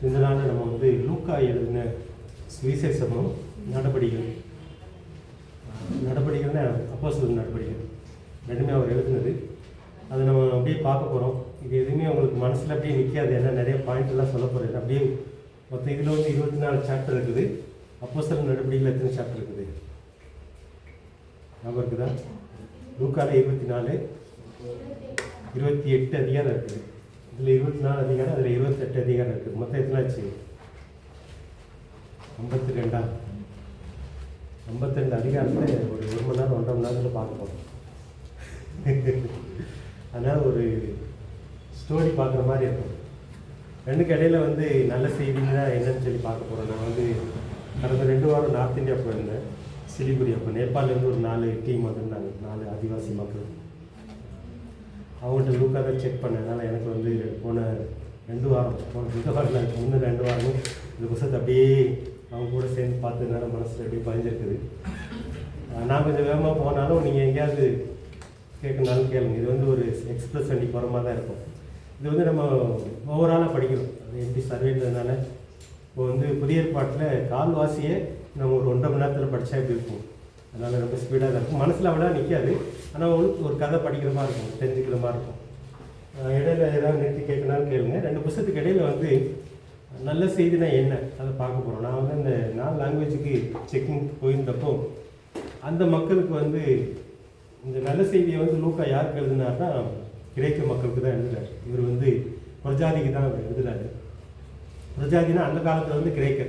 இந்த நாளில் நம்ம வந்து லூக்கா எழுதின சுவிசேஷமும் நடபடிகள்னா அப்போஸ்தலர் நடபடிகள் ரெண்டுமே அவர் எழுதுனது. அதை நம்ம அப்படியே பார்க்க போகிறோம். இது எதுவுமே உங்களுக்கு மனசில் அப்படியே நிற்காது, ஏன்னா நிறைய பாயிண்ட்லாம் சொல்ல போகிறது. அப்படியே மொத்தம் இதில் வந்து 24 சாப்டர் இருக்குது. அப்போஸ்தலர் நடபடிகள் எத்தனை சாப்டர் இருக்குது ஞாபகம் இருக்குதா? லூக்காவில் 24, 28 அதிகாரம் இருக்குது. இதில் 24 அதிகாரம், அதில் 28 அதிகாரம் இருக்குது. மொத்தம் எத்தனாச்சு? 52 அதிகாரத்தை ஒரு 1 மணி நேரம் 1.5 மணி நேரத்தில் பார்க்க போகிறோம். அதனால் ஒரு ஸ்டோரி பார்க்குற மாதிரி இருக்கும். ரெண்டுக்கு இடையில வந்து நல்ல செய்தின்னா என்னன்னு சொல்லி பார்க்க போகிறோம். நான் வந்து கடந்த 2 வாரம் நார்த் இந்தியா போயிருந்தேன், சிலிகுரி. அப்போ நேபாளிலேருந்து ஒரு 4 டீம் வந்திருந்தாங்க, 4 ஆதிவாசி மக்கள். அவங்கள்ட்ட லூக்கா தான் செக் பண்ணதுனால எனக்கு வந்து போன 2 வாரம் முன்ன 2 வாரமும் இந்த புத்தகத்தை அப்படியே அவங்க கூட சேர்ந்து பார்த்ததுனால மனசில் அப்படியே பதிஞ்சிருக்குது. நான் கொஞ்சம் வேகமாக போனாலும் நீங்கள் எங்கேயாவது கேட்கணுனாலும் கேளுங்க. இது வந்து ஒரு எக்ஸ்பிரஸ் வண்டி போகிற மாதிரி தான் இருக்கும். இது வந்து நம்ம ஓவராலாக படிக்கணும். அது எப்படி சர்வேன்றதுனால இப்போ வந்து புதிய ஏற்பாட்டில் கால்வாசியை நம்ம ஒரு 1.5 மணி நேரத்தில் படித்தா எப்படி இருக்கும். அதனால் ரொம்ப ஸ்பீடாக தான் இருக்கும். மனசில் அவ்வளோ நிற்காது, ஆனால் ஒரு கதை படிக்கிற மாதிரி இருக்கும், தெரிஞ்சுக்கிற மாதிரி இருக்கும். இடையில ஏதாவது நிறுத்தி கேட்கணும்னாலும் கேளுங்க. 2 புத்தகத்துக்கு இடையில வந்து நல்ல செய்தினா என்ன அதை பார்க்க போகிறோம். நான் வந்து இந்த 4 லாங்குவேஜுக்கு செக்கிங் போயிருந்தப்போ அந்த மக்களுக்கு வந்து இந்த நல்ல செய்தியை வந்து லூக்கா யாருக்கு எழுதினார்னா கிரேக்க மக்களுக்கு தான் எழுதுறாரு. இவர் வந்து பிரஜாதிக்கு தான் எழுதுறாரு. பிரஜாதினா அந்த காலத்தில் வந்து கிரேக்க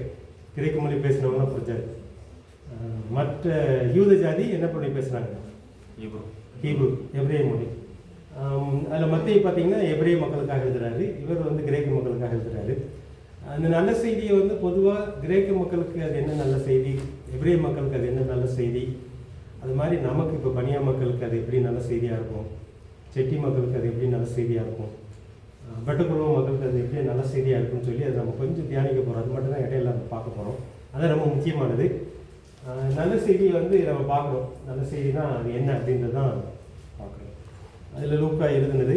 மொழி பேசினவங்களாம் பிரஜாதி. மற்ற யூத ஜாதி என்ன மொழி பேசுகிறாங்க? ஹீப்ரு, எபிரேய மொழி. அதில் மத்திய பார்த்தீங்கன்னா எபிரேய மக்களுக்காக எழுதுறாரு, இவர் வந்து கிரேக்க மக்களுக்காக எழுதுறாரு. அந்த நல்ல செய்தியை வந்து பொதுவாக கிரேக்க மக்களுக்கு அது என்ன நல்ல செய்தி, எபிரேய மக்களுக்கு அது என்ன நல்ல செய்தி, அது மாதிரி நமக்கு இப்போ பனியா மக்களுக்கு அது எப்படி நல்ல செய்தியாக இருக்கும், செட்டி மக்களுக்கு அது எப்படி நல்ல செய்தியாக இருக்கும், பட்டுக்குழுவ மக்களுக்கு அது எப்படி நல்ல செய்தியாக இருக்கும்னு சொல்லி அதை நம்ம கொஞ்சம் தியானிக்க போகிறோம். அது மட்டும் தான் இடையில நம்ம பார்க்க போகிறோம். அது ரொம்ப முக்கியமானது. நல்ல செய்தியை வந்து நம்ம பார்க்குறோம். நல்ல செய்தினா அது என்ன அப்படின்றது தான் பார்க்குறோம். அதில் லூக்கா எழுதுனது.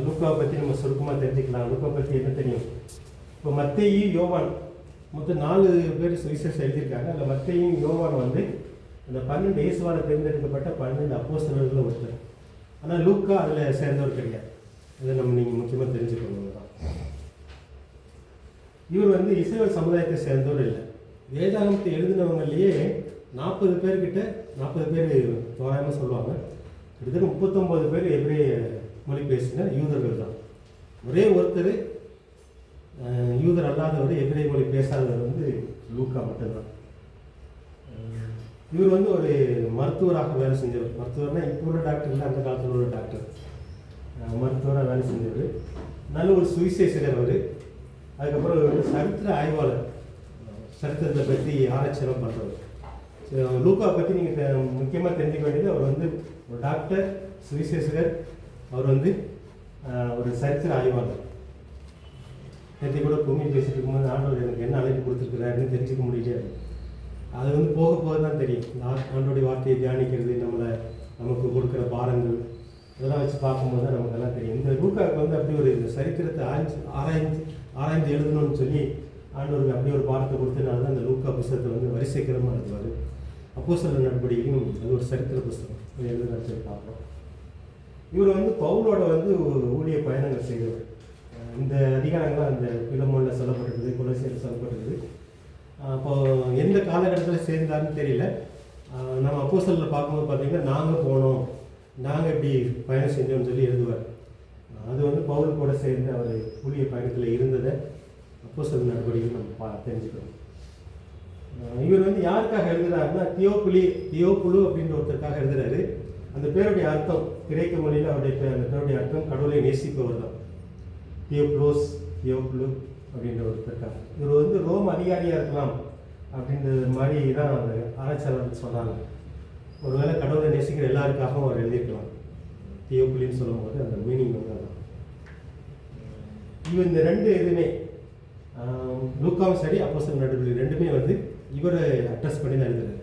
லூக்காவை பற்றி நம்ம சுருக்கமாக தெரிஞ்சுக்கலாம். லூக்கா பற்றி என்ன தெரியும்? இப்போ மத்தேயு, யோவான் மொத்தம் 4 பேர் சுவிசேஷம் எழுதியிருக்காங்க. அதில் மத்தேயும் யோவான் வந்து அந்த 12 இயேசுவால் தேர்ந்தெடுக்கப்பட்ட 12 அப்போஸ்தலர்களில் ஒருத்தர். ஆனால் லூக்கா அதில் சேர்ந்தவர் கிடையாது. இதை நீங்கள் முக்கியமாக தெரிஞ்சுக்கணும் தான். இவர் வந்து இஸ்ரவேல் சமுதாயத்தை சேர்ந்தவர் இல்லை. வேதாகமத்தை எழுதினவங்களையே 40 பேர்கிட்ட, 40 பேர் தோராயமாக சொல்லுவாங்க, கிட்டத்தட்ட 39 பேர் எபிரேய மொழி பேசின யூதர்கள் தான். ஒரே ஒருத்தர் யூதர் அல்லாதவர், எபிரேய மொழி பேசாதவர் வந்து லூக்கா மட்டும்தான். இவர் வந்து ஒரு மருத்துவராக வேலை செஞ்சவர். மருத்துவர்னா இப்போ உள்ள டாக்டர் இல்லை, அந்த காலத்தில் உள்ள டாக்டர். மருத்துவராக வேலை செஞ்சவர். நல்ல ஒரு சுவிசேஷகர் அவர். அதுக்கப்புறம் வந்து சரித்திர ஆய்வாளர், சரித்திரத்தை பற்றி ஆராய்ச்சியெல்லாம் பண்ணுறவர். லூக்கா பற்றி நீங்கள் முக்கியமாக தெரிஞ்சுக்க வேண்டியது, அவர் வந்து ஒரு டாக்டர், சுவிசேஷகர், அவர் வந்து ஒரு சரித்திர ஆய்வாளர். நேற்று கூட பூமி பேசிட்டு இருக்கும்போது ஆண்டவர் எனக்கு என்ன அழைப்பு கொடுத்துருக்குறாருன்னு தெரிஞ்சுக்க முடியாது. அது வந்து போக போக தான் தெரியும். ஆண்டோடைய வார்த்தையை தியானிக்கிறது, நமக்கு கொடுக்குற பாரங்கள் இதெல்லாம் வச்சு பார்க்கும்போது தான் நமக்கு எல்லாம் தெரியும். இந்த லூக்காவுக்கு வந்து அப்படி ஒரு இந்த சரித்திரத்தை ஆராய்ந்து எழுதணும்னு சொல்லி ஆண்டவருக்கு அப்படி ஒரு பாரத்தை கொடுத்தனால தான் இந்த லூக்கா புத்தகத்தை வந்து வரிசைக்கிரமாக எழுதுவார். அப்போஸ்தலர் நடவடிக்கையும் அது ஒரு சரித்திர புத்தகம் எழுதுன்னு சொல்லி பார்க்குறோம். இவர் வந்து பவுலோட வந்து ஊழிய பயணங்கள் செய்தவர். இந்த அதிகாரங்கள்லாம் அந்த பிலமோனில் சொல்லப்பட்டிருக்குது, கொலோசியரில் சொல்லப்பட்டிருக்குது. அப்போ எந்த காலகட்டத்தில் சேர்ந்தாருன்னு தெரியல. நம்ம அப்போஸ்தலரில் பார்க்கும்போது பார்த்தீங்கன்னா நாங்கள் போனோம், நாங்கள் இப்படி பயணம் செஞ்சோம்னு சொல்லி எழுதுவார். அது வந்து பவுல் கூட சேர்ந்து அவர் ஊழிய பயணத்தில் இருந்ததை அப்போஸ்தலர் நடவடிக்கைகள் நம்ம தெரிஞ்சுக்கிறோம். இவர் வந்து யாருக்காக எழுதுறாருன்னா தியோப்புலு அப்படின்ற ஒருத்தருக்காக எழுதுறாரு. அந்த பேருடைய அர்த்தம் கிரேக்க மொழியில் அவருடைய அந்த பேருடைய அர்த்தம் கடவுளை நேசிப்பவர் தான். தியோப்புலு அப்படின்ற ஒருத்தருக்காக. இவர் வந்து ரோம் அதிகாரியாக இருக்கலாம் அப்படின்றது மாதிரி தான் அந்த ஆராய்ச்சியாளர் சொன்னாங்க. ஒருவேளை கடவுளை நேசிக்கிற எல்லாருக்காகவும் அவர் எழுதியிருக்கலாம். தியோப்புலின்னு சொல்லும்போது அந்த மீனிங் வந்து அதான். இவர் இந்த 2 இதுவுமே லூக்காவும் சரி அப்போஸ்தலர் நடவடிக்கைகள் ரெண்டுமே வந்து இவரை அட்ரஸ் பண்ணி தான் எழுதுறாரு.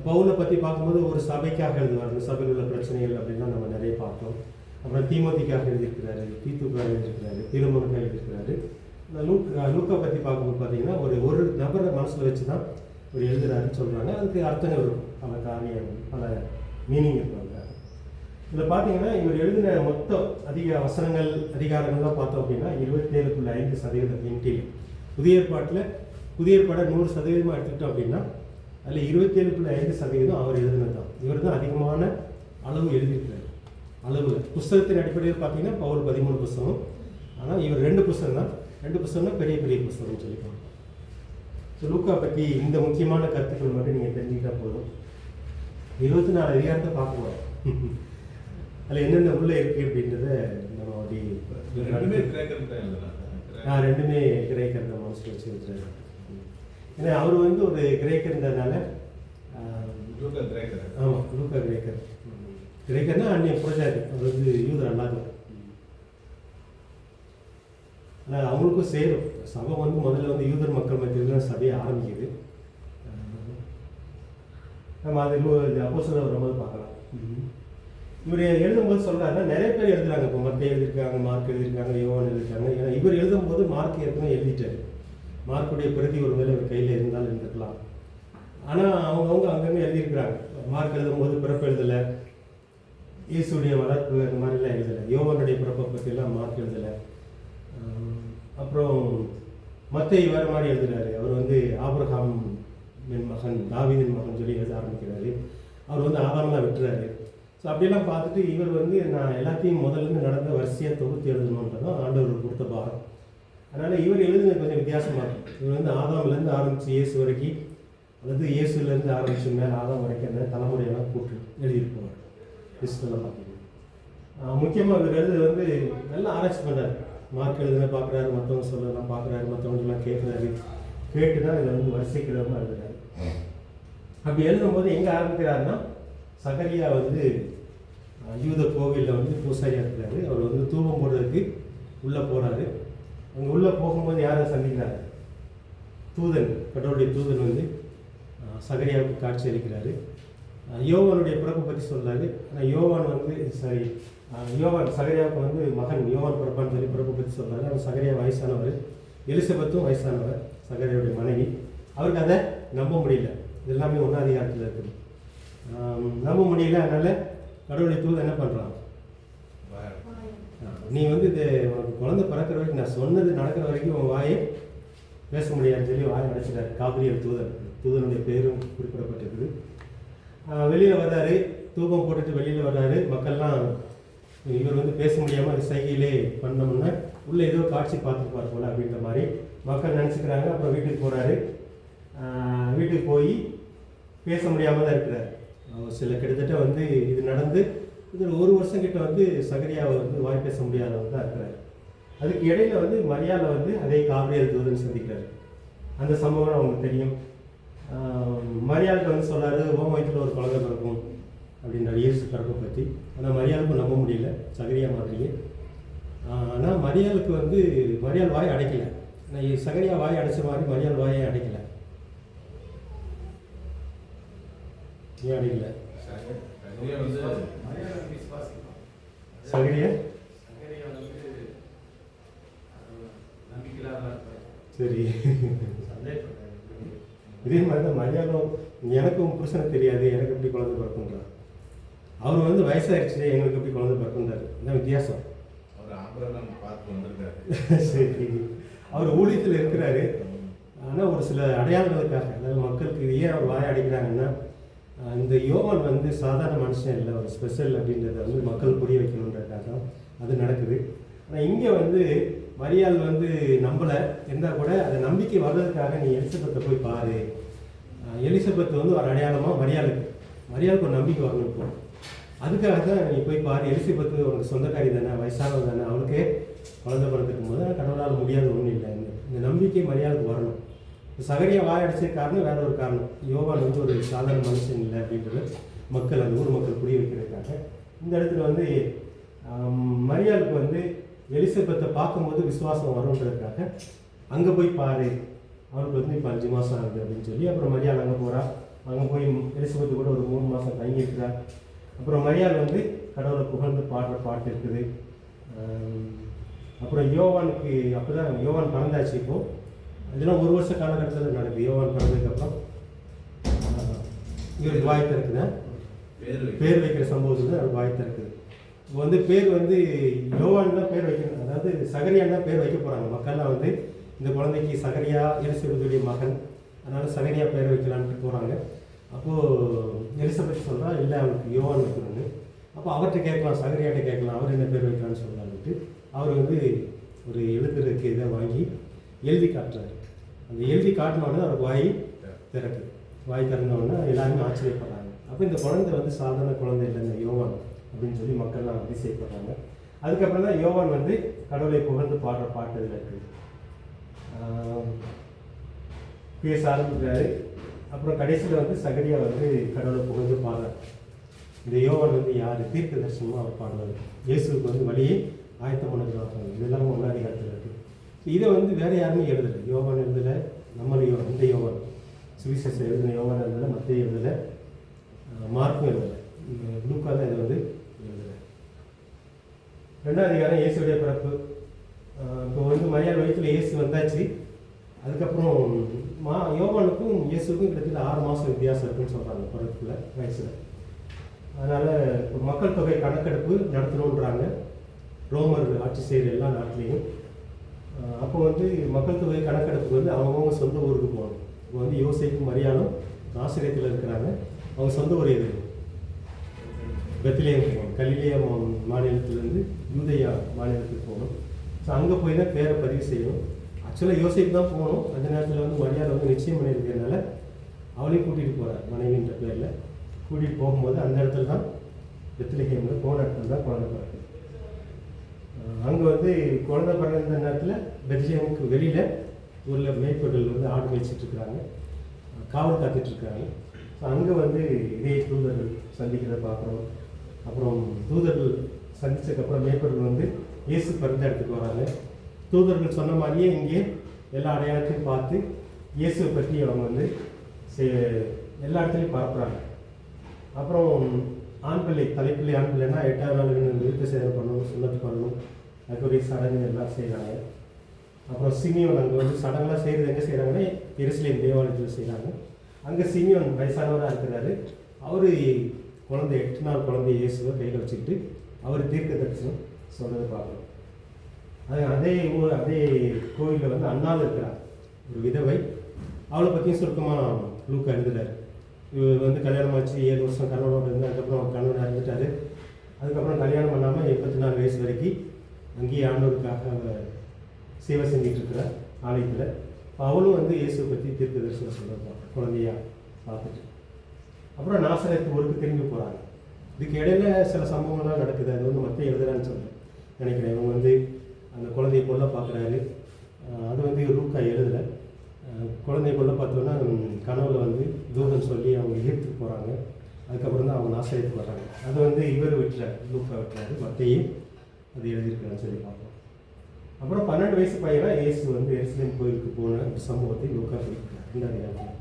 பவுலை பற்றி பார்க்கும்போது ஒரு சபைக்காக எழுதுவார். அந்த சபையில் உள்ள பிரச்சனைகள் அப்படின்லாம் நம்ம நிறைய பார்த்தோம். அப்புறம் தீமோத்திக்காக எழுதியிருக்கிறாரு, தீத்துக்காக எழுதியிருக்கிறாரு, தீரமனுக்காக எழுதியிருக்கிறாரு. லூக்கா பற்றி பார்க்கும்போது பார்த்தீங்கன்னா ஒரு நபரை மனசில் வச்சு தான் ஒரு எழுதுறாருன்னு சொல்கிறாங்க. அதுக்கு அர்த்தங்கள் இருக்கும், பல காரியம், பல மீனிங் இருப்பாங்க. இதில் பார்த்தீங்கன்னா இவர் எழுதின மொத்தம் வசனங்கள் அதிகாரங்கள்லாம் பார்த்தோம் அப்படின்னா 27.5% என்டியில். புதிய ஏற்பாடை 100% எடுத்துக்கிட்டோம் அப்படின்னா அதில் 27.5% அவர் எழுதினது தான். இவர் தான் அதிகமான அளவு எழுதியிருக்கிறார். அளவு புஸ்தகத்தின் அடிப்படையில் பார்த்தீங்கன்னா பவுல் 13 புஸ்தகம், ஆனால் இவர் 2 புஸ்தகம் தான். 2 புஸ்தகம்னா பெரிய பெரிய புஸ்தகம்னு சொல்லிப்பாங்க. ஸோ லூக்கா பற்றி இந்த முக்கியமான கருத்துக்கள் மட்டும் நீங்கள் தெரிஞ்சுக்கிட்டால் போதும். 24 அதிகாரத்தை பார்க்குவோம். அதில் என்னென்ன உள்ளே இருக்குது அப்படின்றத நம்ம அப்படி ரெண்டுமே கிரேக்கர் மனசில் வச்சு வச்சுருக்காரு. ஏன்னா அவர் வந்து ஒரு கிரேக்கர்ன்றதுனால ஆமாம், லூக்கா கிரேக்கர்னா அந்நிய புரஜாதி, அவர் வந்து யூதர் அல்லாதவர். ஆனால் அவங்களுக்கும் சேரும். சபை வந்து முதல்ல வந்து யூதர் மக்கள் மத்தியில் தான் சபையை ஆரம்பிக்குது. நம்ம அது அப்போஸ்தலர் வரும்போது பார்க்கலாம். இவர் எழுதும்போது சொல்கிறாருன்னா நிறைய பேர் எழுதுறாங்க. இப்போ மற்ற எழுதியிருக்காங்க, மார்க் எழுதியிருக்காங்க, யோவான் எழுதியிருக்காங்க. ஏன்னா இவர் எழுதும்போது மார்க் ஏற்கனவே எழுதிட்டாரு. மார்க்குடைய பிரதி ஒரு வேலை இவர் கையில் இருந்தாலும் இருந்துக்கலாம். ஆனால் அவங்கவுங்க அங்கங்கே எழுதியிருக்கிறாங்க. மார்க் எழுதும்போது பிறப்பு எழுதலை, இயேசுடைய வளர்ப்பு அந்த மாதிரிலாம் எழுதலை, யோவானுடைய பிறப்பை பற்றியெல்லாம் மார்க் எழுதலை. அப்புறம் மத்தேயு வேறு மாதிரி எழுதுறாரு. அவர் வந்து ஆபிரகாம் மகன், தாவீதின் மகன் சொல்லி எழுத ஆரம்பிக்கிறாரு. அவர் வந்து ஆதாமெல்லாம் விட்டுறாரு. ஸோ அப்படியெல்லாம் பார்த்துட்டு இவர் வந்து நான் எல்லாத்தையும் முதல்ல நடந்த வரிசையாக தொகுத்து எழுதணுன்றதும் ஆண்டவர் கொடுத்த பாரம். அதனால் இவர் எழுதுனது கொஞ்சம் வித்தியாசமாக இருக்கும். இவர் வந்து ஆதாம்லேருந்து ஆரம்பித்து இயேசு வரைக்கும், அல்லது இயேசுலேருந்து ஆரம்பித்து மேலே ஆதாம் வரைக்கும் அந்த தலைமுறையெல்லாம் கூட்டு எழுதியிருப்பார். ஹிஸ்டரியில் பார்த்தீங்கன்னா முக்கியமாக இவர் எழுது வந்து நல்லா ஆராய்ச்சி பண்ணுறாரு. மார்க் எழுதுன பார்க்குறாரு, மற்றவங்க சொல்லலாம் பார்க்குறாரு, மற்றவங்கலாம் கேட்குறாரு. கேட்டு தான் இதில் வந்து வரிசைக்கிறவங்க எழுதுறாரு. அப்படி எழுதும்போது எங்கே ஆரம்பிக்கிறாருன்னா, சகரியா வந்து யூத கோவிலில் வந்து பூசாரியாக இருக்கிறாரு. அவர் வந்து தூபம் போடுறதுக்கு உள்ளே போகிறாரு. அங்கே உள்ளே போகும்போது யாரை சந்திக்கிறாரு? தூதன், கடவுளுடைய தூதன் வந்து சகரியாவுக்கு காட்சி அளிக்கிறாரு. யோவானுடைய பிறப்பை பற்றி சொல்கிறாரு. ஆனால் யோவான் வந்து யோவான் சகரியாவுக்கு வந்து மகன் யோவான் பிறப்பான்னு சொல்லி பிறப்பை பற்றி சொல்கிறாரு. ஆனால் சகரியா வயசானவர், எலிசபெத்தும் வயசானவர், சகரியாவுடைய மனைவி. அவருக்கு அதை நம்ப முடியல. இது எல்லாமே 1ஆம் அதிகாரத்தில் இருக்குது. நம்ப முடியல. அதனால் கடவுளுடைய தூதன் என்ன பண்ணுறான்? நீ வந்து இது உனக்கு குழந்தை பிறக்கிற வரைக்கும், நான் சொன்னது நடக்கிற வரைக்கும் உன் வாயை பேச முடியாதுன்னு சொல்லி வாயை அடைச்சிட்டாரு. காபிரியல் தூதனுடைய பேரும் குறிப்பிடப்பட்டிருக்குது. வெளியில் வர்றாரு, தூபம் போட்டுட்டு வெளியில் வர்றாரு. மக்கள்லாம் இவர் வந்து பேச முடியாமல் அந்த சைகையிலே பண்ணோம்னா உள்ளே ஏதோ காட்சி பார்த்துருப்பார் போல அப்படின்ற மாதிரி மக்கள் நினச்சிக்கிறாங்க. அப்புறம் வீட்டுக்கு போகிறாரு. வீட்டுக்கு போய் பேச முடியாமல் தான் இருக்கிறார். கிட்டத்தட்ட வந்து இது நடந்து இதில் 1 வருஷம் கிட்ட வந்து சகரியாவை வந்து வாய் பேச முடியாதவங்க தான் இருக்கிறாரு. அதுக்கு இடையில வந்து மரியாதை வந்து அதே காபிரியல் தூதன் சந்திக்கிறாரு. அந்த சம்பவம் அவங்களுக்கு தெரியும். மரியாளுக்கு வந்து சொல்கிறாரு, ஓம் வயிற்றில் ஒரு குழந்தை பிறக்கும் அப்படின்ற இயேசு பிறப்பை பற்றி. ஆனால் மரியாளுக்கும் நம்ப முடியல, சகரியா மாதிரியே. ஆனால் மரியாளுக்கு வந்து மரியாள் வாயை அடைக்கலை. நான் சகரியா வாயை அடைச்ச மாதிரி மரியாள் வாயை அடைக்கலை. ஏன் அடைக்கல? சகரியா சரி. இதே மாதிரி தான் மரியாளும், எனக்கும் புருஷனை தெரியாது, எனக்கு எப்படி குழந்தை பிறக்குன்றார். அவர் வந்து வயசாகிடுச்சு, எங்களுக்கு எப்படி குழந்தை பிறக்குன்றாரு. இதான் வித்தியாசம். சரி, அவர் ஊழியத்தில் இருக்கிறாரு. ஆனால் ஒரு சில அடையாளங்களுக்காக, அதாவது மக்களுக்கு இது ஏன் அவர் வாயை அடைக்கிறாங்கன்னா, இந்த யோவான் வந்து சாதாரண மனுஷன் இல்லை, ஒரு ஸ்பெஷல் அப்படின்றத வந்து மக்கள் புரிய வைக்கணுன்றதுக்காக தான் அது நடக்குது. ஆனால் இங்கே வந்து மரியாள் வந்து நம்பலை இருந்தால் கூட அதை நம்பிக்கை வர்றதுக்காக நீ எலிசபெத்தை போய் பாரு. எலிசபெத் வந்து ஒரு அடையாளமாக மரியாளுக்கு ஒரு நம்பிக்கை வரணும். இப்போ அதுக்காக தான் நீ போய் பாரு. எலிசபெத்து உனக்கு சொந்தக்காரி தானே, வயசானவங்க தானே, அவளுக்கே குழந்தை பிறந்துக்கும் போது கடவுளால் முடியாத ஒன்றும் இல்லை. இந்த நம்பிக்கை மரியாளுக்கு வரணும். சகரியா வாய் அடைச்ச காரணம் வேற ஒரு காரணம். யோவான் வந்து ஒரு சாதாரண மனுஷன் இல்லை அப்படின்றது மக்கள், அந்த ஊர் மக்கள் புரிய வைக்கிறதுக்காக இந்த இடத்துல வந்து மரியாளுக்கு வந்து எலிசபெத்தை பார்க்கும்போது விசுவாசம் வரும்ன்றதுக்காக அங்கே போய் பாரு, அவனுக்கு வந்து இப்போ 5 மாதம் ஆகுது அப்படின்னு சொல்லி அப்புறம் மரியாள் அங்கே போகிறா. அங்கே போய் எலிசபெத்து கூட ஒரு 3 மாதம் அப்புறம் யோவானுக்கு அப்போ தான் யோவான் பிறந்தாச்சு. இப்போது இதெல்லாம் ஒரு வருஷ காலகட்டத்தில் நடக்குது. யோவான் பிறந்ததுக்கப்புறம் இவருக்கு வாய் திறக்குது, பேர் வைக்கிற சம்பவத்துக்கு அவருக்கு வாய் திறக்குது. இப்போ வந்து பேர் வந்து யோவான் தான் பேர் வைக்கணும், அதாவது சகரியான் தான் பேர் வைக்க போகிறாங்க. மக்கள்லாம் வந்து இந்த குழந்தைக்கு சகரியா எலிசபெத்துடைய மகன், அதனால் சகரியா பேர் வைக்கலான்ட்டு போகிறாங்க. அப்போது எலிசபெத் சொல்கிறா இல்லை அவருக்கு யோவான் வைக்கணும்னு. அப்போ அவர்கிட்ட கேட்கலாம், சகரியாட்ட கேட்கலாம், அவர் என்ன பேர் வைக்கலான்னு சொல்லலான்ட்டு அவர் வந்து ஒரு எழுதுறதுக்கு இதை வாங்கி எழுதி காட்டுறாரு. அந்த எழுதி காட்டினோடனே அவருக்கு வாய் திறக்குது. வாய் திறந்தோடனே எல்லாருமே ஆச்சரியப்படுறாங்க. அப்போ இந்த குழந்தை வந்து சாதாரண குழந்தை இல்லை, இந்த யோவான் அப்படின்னு சொல்லி மக்கள்லாம் அதிசயப்படுறாங்க. அதுக்கப்புறம் தான் யோவான் வந்து கடவுளை புகழ்ந்து பாடுற பாட்டு இதில் இருக்குது. பேச ஆரம்பிக்கிறாரு. அப்புறம் கடைசியில் வந்து சகரியா வந்து கடவுளை புகழ்ந்து பாடுறாரு. இந்த யோவான் வந்து யார்? தீர்க்க தரிசனமாக அவர் பாடுறாரு. இயேசுக்கு வந்து வழியை ஆயத்தம் பண்ணுறாங்க. இதெல்லாம் முன்னாடி காலத்தில் இருக்குது. இதை வந்து வேறு யாருமே எழுதலை. யோவான் எழுதலை, நம்மளும் இந்த யோவான் சுவிசேஷம் எழுதின யோவான் எழுதலை, மற்ற எழுதலை, மார்க்கும் எழுதலை, லூக்கா தான் இதை வந்து எழுதலை. 2ஆம் அதிகாரம் இயேசுடைய பிறப்பு. இப்போ வந்து மரியாதை வயிற்றில் இயேசு வந்தாச்சு. அதுக்கப்புறம் யோவானுக்கும் இயேசுக்கும் கிட்டத்தட்ட 6 மாதம் வித்தியாசம் இருக்குன்னு சொல்கிறாங்க பிறப்புல வயசில். அதனால் இப்போ மக்கள் தொகை கணக்கெடுப்பு நடத்தணுன்றாங்க ரோமர் ஆட்சி செய்கிற எல்லா நாட்டிலையும். அப்போ வந்து மக்கள் தொகை கணக்கெடுப்புக்கு வந்து அவங்கவுங்க சொந்த ஊருக்கு போகணும். இப்போ வந்து யோசேப்பும் மரியாளும் நாசரேத்தில் இருக்கிறாங்க. அவங்க சொந்த ஊர் எது? பெத்லெகேம் போகணும். கலிலேயா மாநிலத்திலேருந்து யூதேயா மாநிலத்துக்கு போகணும். ஸோ அங்கே போய் தான் பேரை பதிவு செய்யணும். ஆக்சுவலாக யோசேப்பு தான் போகணும். அந்த நேரத்தில் வந்து மரியாதை வந்து நிச்சயம் பண்ணியிருக்கிறதுனால அவளையும் கூட்டிகிட்டு போகிறார் மனைவின்ற பேரில். கூட்டிகிட்டு போகும்போது அந்த இடத்துல தான் பெத்லெகேமில் போன இடத்துல தான் குழந்தை பிறகு. அங்கே வந்து குழந்தை பிறந்த நேரத்தில் பெத்லெகேமுக்கு வெளியில் ஊரில் மேய்ப்பர்கள் வந்து ஆடு மேய்ச்சிட்ருக்குறாங்க, காவல் காத்துட்ருக்காங்க. ஸோ அங்கே வந்து இதே தூதர்கள் சந்திக்கிறத பார்க்குறோம். அப்புறம் தூதர்கள் சந்தித்ததுக்கப்புறம் மேய்ப்பர்கள் வந்து இயேசு பிறந்த இடத்துக்கு வராங்க. தூதர்கள் சொன்ன மாதிரியே இங்கே எல்லா அடையாளத்தையும் பார்த்து இயேசுவை பற்றி அவங்க வந்து எல்லா இடத்துலையும் பரப்புகிறாங்க. அப்புறம் ஆண் பிள்ளை, தலைப்பிள்ளை ஆண் பிள்ளைன்னா 8ஆவது நாள் விருத்த சேதம் பண்ணணும், சுண்ணத்து பண்ணணும், அதுக்குரிய சடங்கு எல்லாம் செய்கிறாங்க. அப்புறம் சிமியோன் அங்கே வந்து சடங்கெல்லாம் செய்கிறது எங்கே செய்கிறாங்கன்னா எருசலேம் தேவாலயத்தில் செய்கிறாங்க. அங்கே சிமியோன் வயசானவராக இருக்கிறாரு. அவர் குழந்தை 8 நாள் குழந்தை இயேசுவை கையில் வச்சுக்கிட்டு அவர் தீர்க்க தரிசனம் சொல்கிறத பார்க்கணும். அதே கோயிலில் வந்து அண்ணாவில் இருக்கிறார் ஒரு விதவை. அவளை பற்றியும் சுருக்கமாக லூக்கா எழுதுறாரு. இவர் வந்து கல்யாணம் ஆச்சு, 7 வருஷம் கணவனோடு இருந்து அதுக்கப்புறம் கணவன் இறந்துட்டார். அதுக்கப்புறம் கல்யாணம் பண்ணாமல் 84 வயசு வரைக்கும் அங்கேயே ஆண்டவருக்காக அவர் சேவை செஞ்சிட்ருக்கிறார் ஆலயத்தில். அவளும் வந்து இயேசுவை பற்றி தீர்க்க தரிசனம் சொல்கிறார் குழந்தையா பார்த்துட்டு. அப்புறம் நாசரேத்து ஊருக்கு திரும்பி போகிறாங்க. இதுக்கு இடையில சில சம்பவங்கள்லாம் நடக்குது. அது வந்து மற்ற எழுதுறான்னு சொல்கிறேன் நினைக்கிறேன். இவங்க வந்து அந்த குழந்தைய கொல்ல பார்க்குறாரு. அது வந்து லூக்கா எழுதலை. குழந்தைய கொல்ல பார்த்தோன்னா கனவுல வந்து தூதன் சொல்லி அவங்க ஈர்த்துட்டு போகிறாங்க. அதுக்கப்புறம் தான் அவங்க நாசரேத்துக்கு வர்றாங்க. அது வந்து இவர் விட்டுறாரு, லூக்கா விட்டுறாரு, மத்தையும் அது எழுதியிருக்கிறான்னு சொல்லி பார்ப்போம். அப்புறம் 12 வயசு பையனாக இயேசு வந்து எருசலேம் கோயிலுக்கு போன ஒரு சம்பவத்தை லூக்கா குறிப்பிட்டார். இந்த அதிகாரத்தில்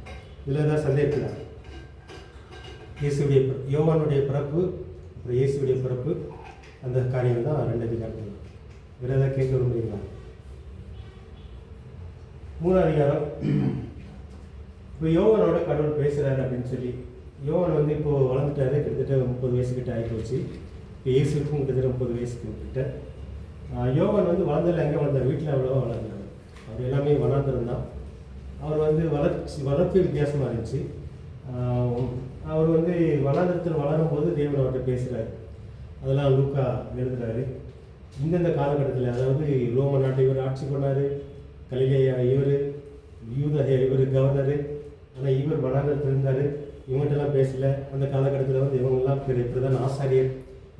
இதில் தான் சந்தேகத்தில் இயேசுடைய யோவானுடைய பிறப்பு, அப்புறம் இயேசுடைய பிறப்பு, அந்த காரியம் தான் 2 அதிகாரத்தில். வேறு ஏதாவது கேட்க விரும்புகிறீங்களா? 3ஆம் அதிகாரம். இப்போ யோவானோட கடவுள் பேசுகிறாரு அப்படின்னு சொல்லி. யோவான் வந்து இப்போது வளர்ந்துட்டாரு, கிட்டத்தட்ட 30 வயசுக்கிட்ட ஆகி போச்சு. இப்போ இயேசுக்கும் கிட்டத்தட்ட 30 வயசுக்கு கிட்ட. யோவான் வந்து வளர்ந்ததில் எங்கே வளர்ந்தார்? வீட்டில் அவ்வளோவா வளர்ந்தார். அவர் எல்லாமே வளர்ந்துருந்தான் தான். அவர் வந்து வளர்ப்பு வித்தியாசமாக இருந்துச்சு. அவர் வந்து வளர்ந்தத்தில் வளரும்போது தேவன் அவர்கிட்ட பேசுகிறார். அதெல்லாம் லூக்கா எழுதுகிறாரு. இந்தந்த காலகட்டத்தில், அதாவது ரோம நாட்டை இவர் ஆட்சி பண்ணார், கலிலேயா இவர், யூதேயா இவர் கவர்னர். ஆனால் இவர் வளர்ந்தத்தில் இருந்தார். இவங்கள்ட்டெல்லாம் பேசலை. அந்த காலகட்டத்தில் வந்து இவங்கெல்லாம் இப்படி தான் ஆசாரியர்.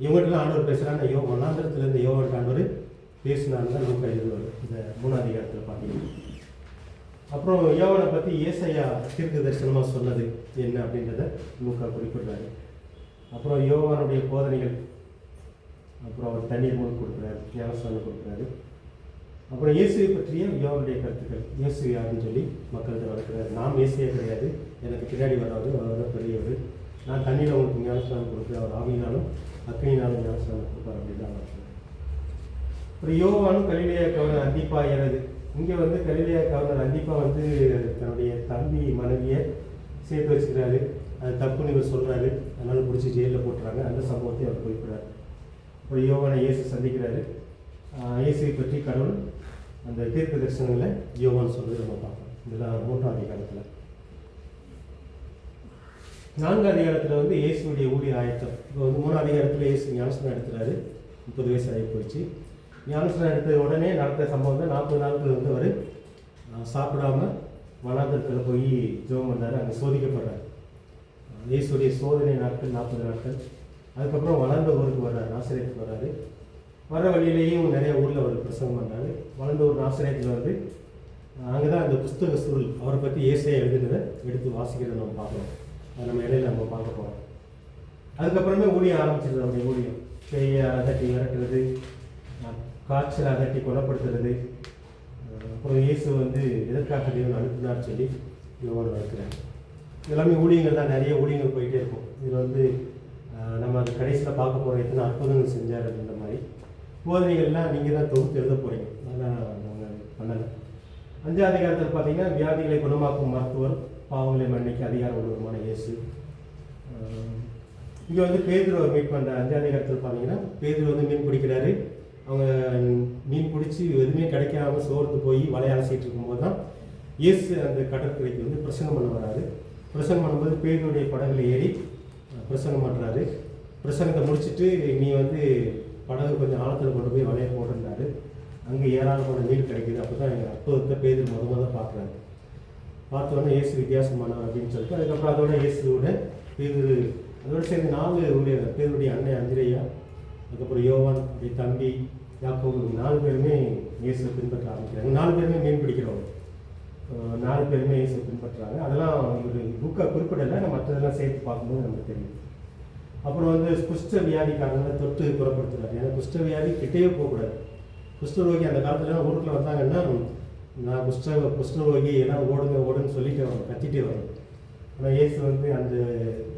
இவங்கள்ட்டெல்லாம் ஆண்டவர் பேசுகிறாங்க. வனாந்திரத்துலேருந்து யோவான் ஆண்டவர் பேசினான்னு தான் லூக்கா எழுதுவார் இந்த 3ஆம் அதிகாரத்தில் பார்த்தீங்கன்னா. அப்புறம் யோவானை பற்றி ஏசாயா தீர்க்க தரிசனமாக சொன்னது என்ன அப்படின்றத லூக்கா குறிப்பிடுறாரு. அப்புறம் யோவானுடைய போதனைகள், அப்புறம் அவர் தண்ணீர் மூலம் கொடுக்குறாரு, ஞானஸ்நானம் கொடுக்குறாரு. அப்புறம் இயேசுவை பற்றிய யோவானுடைய கருத்துக்கள், இயேசு யாருன்னு சொல்லி மக்கள்கிட்ட வளர்க்குறாரு. நாம் இயேசுவே கிடையாது, எனக்கு பின்னாடி வர்றவர், அவர் தான் பெரியவர். நான் தண்ணியில் உங்களுக்கு ஞானஸ்நானம் கொடுக்குறேன், அவர் ஆவியினாலும் அக்னியினாலும் ஞானஸ்நானம் கொடுப்பார் அப்படின்னு தான் வளர்க்குறேன். ஒரு யோவானும் கலிலேயா கவர்னர் அந்திப்பா ஏறது. இங்கே வந்து கலிலேயா கவர்னர் அந்திப்பா வந்து தன்னுடைய தம்பி மனைவியை சேர்த்து வச்சுக்கிறாரு. அது தப்புன்னு இவர் சொல்கிறாரு. அதனால் பிடிச்சி ஜெயிலில் போட்டுறாங்க. அந்த சம்பவத்தை அவர் குறிப்பிட்றாரு. ஒரு யோவானை இயேசு சந்திக்கிறாரு. இயேசுவை பற்றி கடவுள் அந்த தீர்க்க தரிசனங்களை யோவான் சொல்றது நம்ம பார்ப்போம். இதெல்லாம் 3ஆம் அதிகாரத்தில். 4ஆம் அதிகாரத்தில் வந்து இயேசுடைய ஊழிய ஆயத்தம். இப்போ வந்து 3ஆம் அதிகாரத்தில் இயேசு ஞானஸ்நானம் எடுத்துறாரு. 30 வயசு ஆகி போயிடுச்சு. ஞானஸ்நானம் எடுத்த உடனே நடந்த சம்பவம் தான் 40 நாட்கள் வந்து அவர் சாப்பிடாம வனாந்தரத்தில் போய் ஜெபம் பண்ணார். அங்கே சோதிக்கப்படுறார். இயேசுடைய சோதனை நாட்கள் 40 நாட்கள். அதுக்கப்புறம் வளர்ந்த ஊருக்கு வர்றார், நாசரேத்துக்கு வர்றாரு. வர வழியிலேயும் நிறைய ஊரில் அவர் பிரசங்கம் பண்ணார். வளர்ந்த ஊர் நாசரேத்தில் வந்து அங்கே தான் அந்த புஸ்தக சுருள் அவரை பற்றி ஏசையா எழுதுனதை எடுத்து வாசிக்கிறத நம்ம பார்க்கலாம். அதை நம்ம இடையில நம்ம பார்க்க போகிறோம். அதுக்கப்புறமே ஊழியம் ஆரம்பிச்சிருது. அவருடைய ஊழியம் பேயை அதட்டி விரட்டுறது, காய்ச்சல் அதட்டி குணப்படுத்துறது. அப்புறம் இயேசு வந்து எதற்காக தேவன் அனுப்பினார் சொல்லி யோவான் நடக்கிறார். எல்லாமே ஊழியங்கள் தான், நிறைய ஊழியங்கள் போயிட்டே இருக்கும். இதில் வந்து நம்ம அது கடைசியில் பார்க்க போகிறோம் எத்தனை அற்புதங்கள் செஞ்சார் அப்படின்ற மாதிரி. போதனைகள்லாம் நீங்கள் தான் தொகுத்து எழுத போகிறீங்க, அதெல்லாம் நாங்கள் பண்ணலை. 5ஆம் அதிகாரத்தில் பார்த்தீங்கன்னா வியாதிகளை குணமாக்கும் மருத்துவர், பாவங்களை மன்னிக்க அதிகாரம் உள்ளவருமான இயேசு. இங்கே வந்து பேதுருவை மீட் பண்ணுற 5ஆம் அதிகாரத்தில் பார்த்தீங்கன்னா பேதுரு வந்து மீன் பிடிக்கிறாரு. அவங்க மீன் பிடிச்சி எதுவுமே கிடைக்காம சோர்ந்து போய் வலையை அலசிட்டு இருக்கும்போது தான் இயேசு அந்த கடற்கரைக்கு வந்து பிரசங்கம் பண்ண வராரு. பிரசங்கம் பண்ணும்போது பேதுருடைய படகுல ஏறி பிரசங்கம் பண்ணுறாரு. பிரசங்கத்தை முடிச்சுட்டு நீ வந்து படகு கொஞ்சம் ஆழத்தில் கொண்டு போய் வலையை போட்டிருந்தாரு. அங்கே ஏராளமான மீன் கிடைக்குது. அப்போ தான் எங்கள் அற்புதத்தை பேதுரு முதல்ல பார்க்குறாரு. பார்த்தோன்னே இயேசு வித்தியாசமானவர் அப்படின்னு சொல்லிட்டு அதுக்கப்புறம் அதோட இயேசுவோட பேதுரு அதோடு சேர்ந்து 4 ஊழியர்கள், பேதுருடைய அண்ணன் அந்திரேயா, அதுக்கப்புறம் யோவான், அப்படி தம்பி யாக்கோபு, 4 பேருமே இயேசுவை பின்பற்ற ஆரம்பிக்கிறாங்க. 4 பேருமே மீன் பிடிக்கிறவங்க. 4 பேருமே இயேசுவை பின்பற்றுறாங்க. அதெல்லாம் ஒரு புக்கை குறிப்பிடலை, நம்ம மற்றதெல்லாம் சேர்த்து பார்க்கும்போது நமக்கு தெரியும். அப்புறம் வந்து குஷ்ட வியாதிக்காரங்களை தொட்டு குணப்படுத்துறாரு. ஏன்னா குஷ்ட வியாதி கிட்டேயே போகக்கூடாது. குஷ்டரோகி அந்த காலத்துலலாம் ஊருக்குள்ள வந்தாங்கன்னா நான் குஷ்டரோகி எல்லாம் ஓடுன்னு சொல்லிட்டு வரணும், கத்திட்டே வரணும். ஆனால் இயேசு வந்து அந்த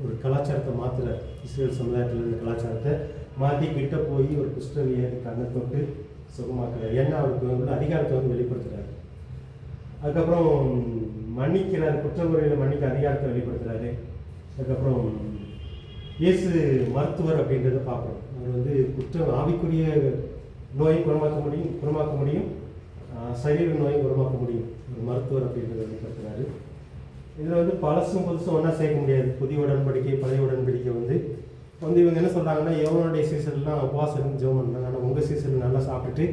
ஒரு கலாச்சாரத்தை மாற்றுறார். இஸ்ரேல் சமுதாயத்தில் இருந்த கலாச்சாரத்தை மாற்றி கிட்ட போய் ஒரு குஷ்ட வியாதி கண்ணை தொட்டு சுகமாக்குறாரு. ஏன்னா அவருக்கு வந்து அதிகாரத்தை வந்து வெளிப்படுத்துறாரு. அதுக்கப்புறம் மன்னிக்கிறார், குற்றமுறையில் மன்னிக்க அதிகாரத்தை வெளிப்படுத்துறாரு. அதுக்கப்புறம் இயேசு மருத்துவர் அப்படின்றத பார்க்குறோம். அவர் வந்து ஆவிக்குரிய நோயை குணமாக்க முடியும், சரீர நோயை குணமாக்க முடியும். ஒரு மருத்துவர் அப்படின்றத வெளிப்படுத்துறாரு. இதில் வந்து பழசும் புதுசும் ஒன்றா சேர்க்க முடியாது. புதிய உடன்படிக்கை பழைய உடன்படிக்கை வந்து இவங்க என்ன சொல்கிறாங்கன்னா, எவனுடைய சீசன்லாம் உபவாசம் இருந்து ஜெபம் பண்ணுறாங்க, ஆனால் உங்கள் சீசன் நல்லா சாப்பிட்டுட்டு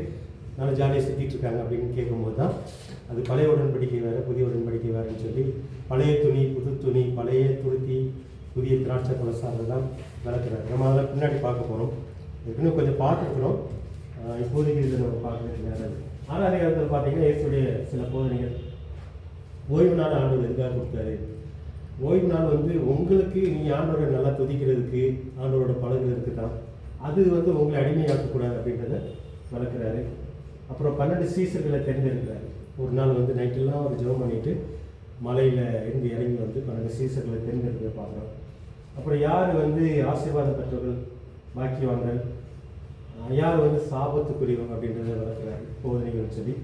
நல்லா ஜாலியாக சுற்றிட்டு இருக்காங்க அப்படின்னு கேட்கும்போது தான் அது பழைய உடன்படிக்கை வேறு புதிய உடன்படிக்கை வேறுன்னு சொல்லி பழைய துணி புது துணி, பழைய துருத்தி புதிய திராட்சை பழசாக தான் விளக்குறாரு. நம்ம அதெல்லாம் பின்னாடி பார்க்க போகிறோம். இன்னும் கொஞ்சம் பார்த்துருக்குறோம். இப்போதைக்கு இதில் நம்ம பார்க்குறது நேரம். 6ஆம் அதிகாரத்தில் பார்த்தீங்கன்னா இயேசுடைய சில போதனைகள். ஓய்வு நாள் ஆண்டவர் எதுக்காக கொடுத்தாரு? ஓய்வு நாள் வந்து உங்களுக்கு நீங்கள் ஆண்டவரை நல்லா துதிக்கிறதுக்கு, ஆண்டவரோட பழகிறதுக்கு தான். அது வந்து உங்களை அடிமையாக்கக்கூடாது அப்படின்றத வளர்க்குறாரு. அப்புறம் 12 சீசர்களை தேர்ந்தெடுக்கிறாரு. ஒரு நாள் வந்து நைட்டெல்லாம் ஒரு ஜெபம் பண்ணிவிட்டு மலையில் இருந்து இறங்கி வந்து 12 சீசர்களை தேர்ந்தெடுக்க பார்க்குறோம். அப்புறம் யார் வந்து ஆசீர்வாதம் பெற்றவர்கள், பாக்கியவான்கள், யார் வந்து சாபத்துக்குரியவங்க அப்படின்றத வளர்க்குறாரு போதனைகள் சொல்லி.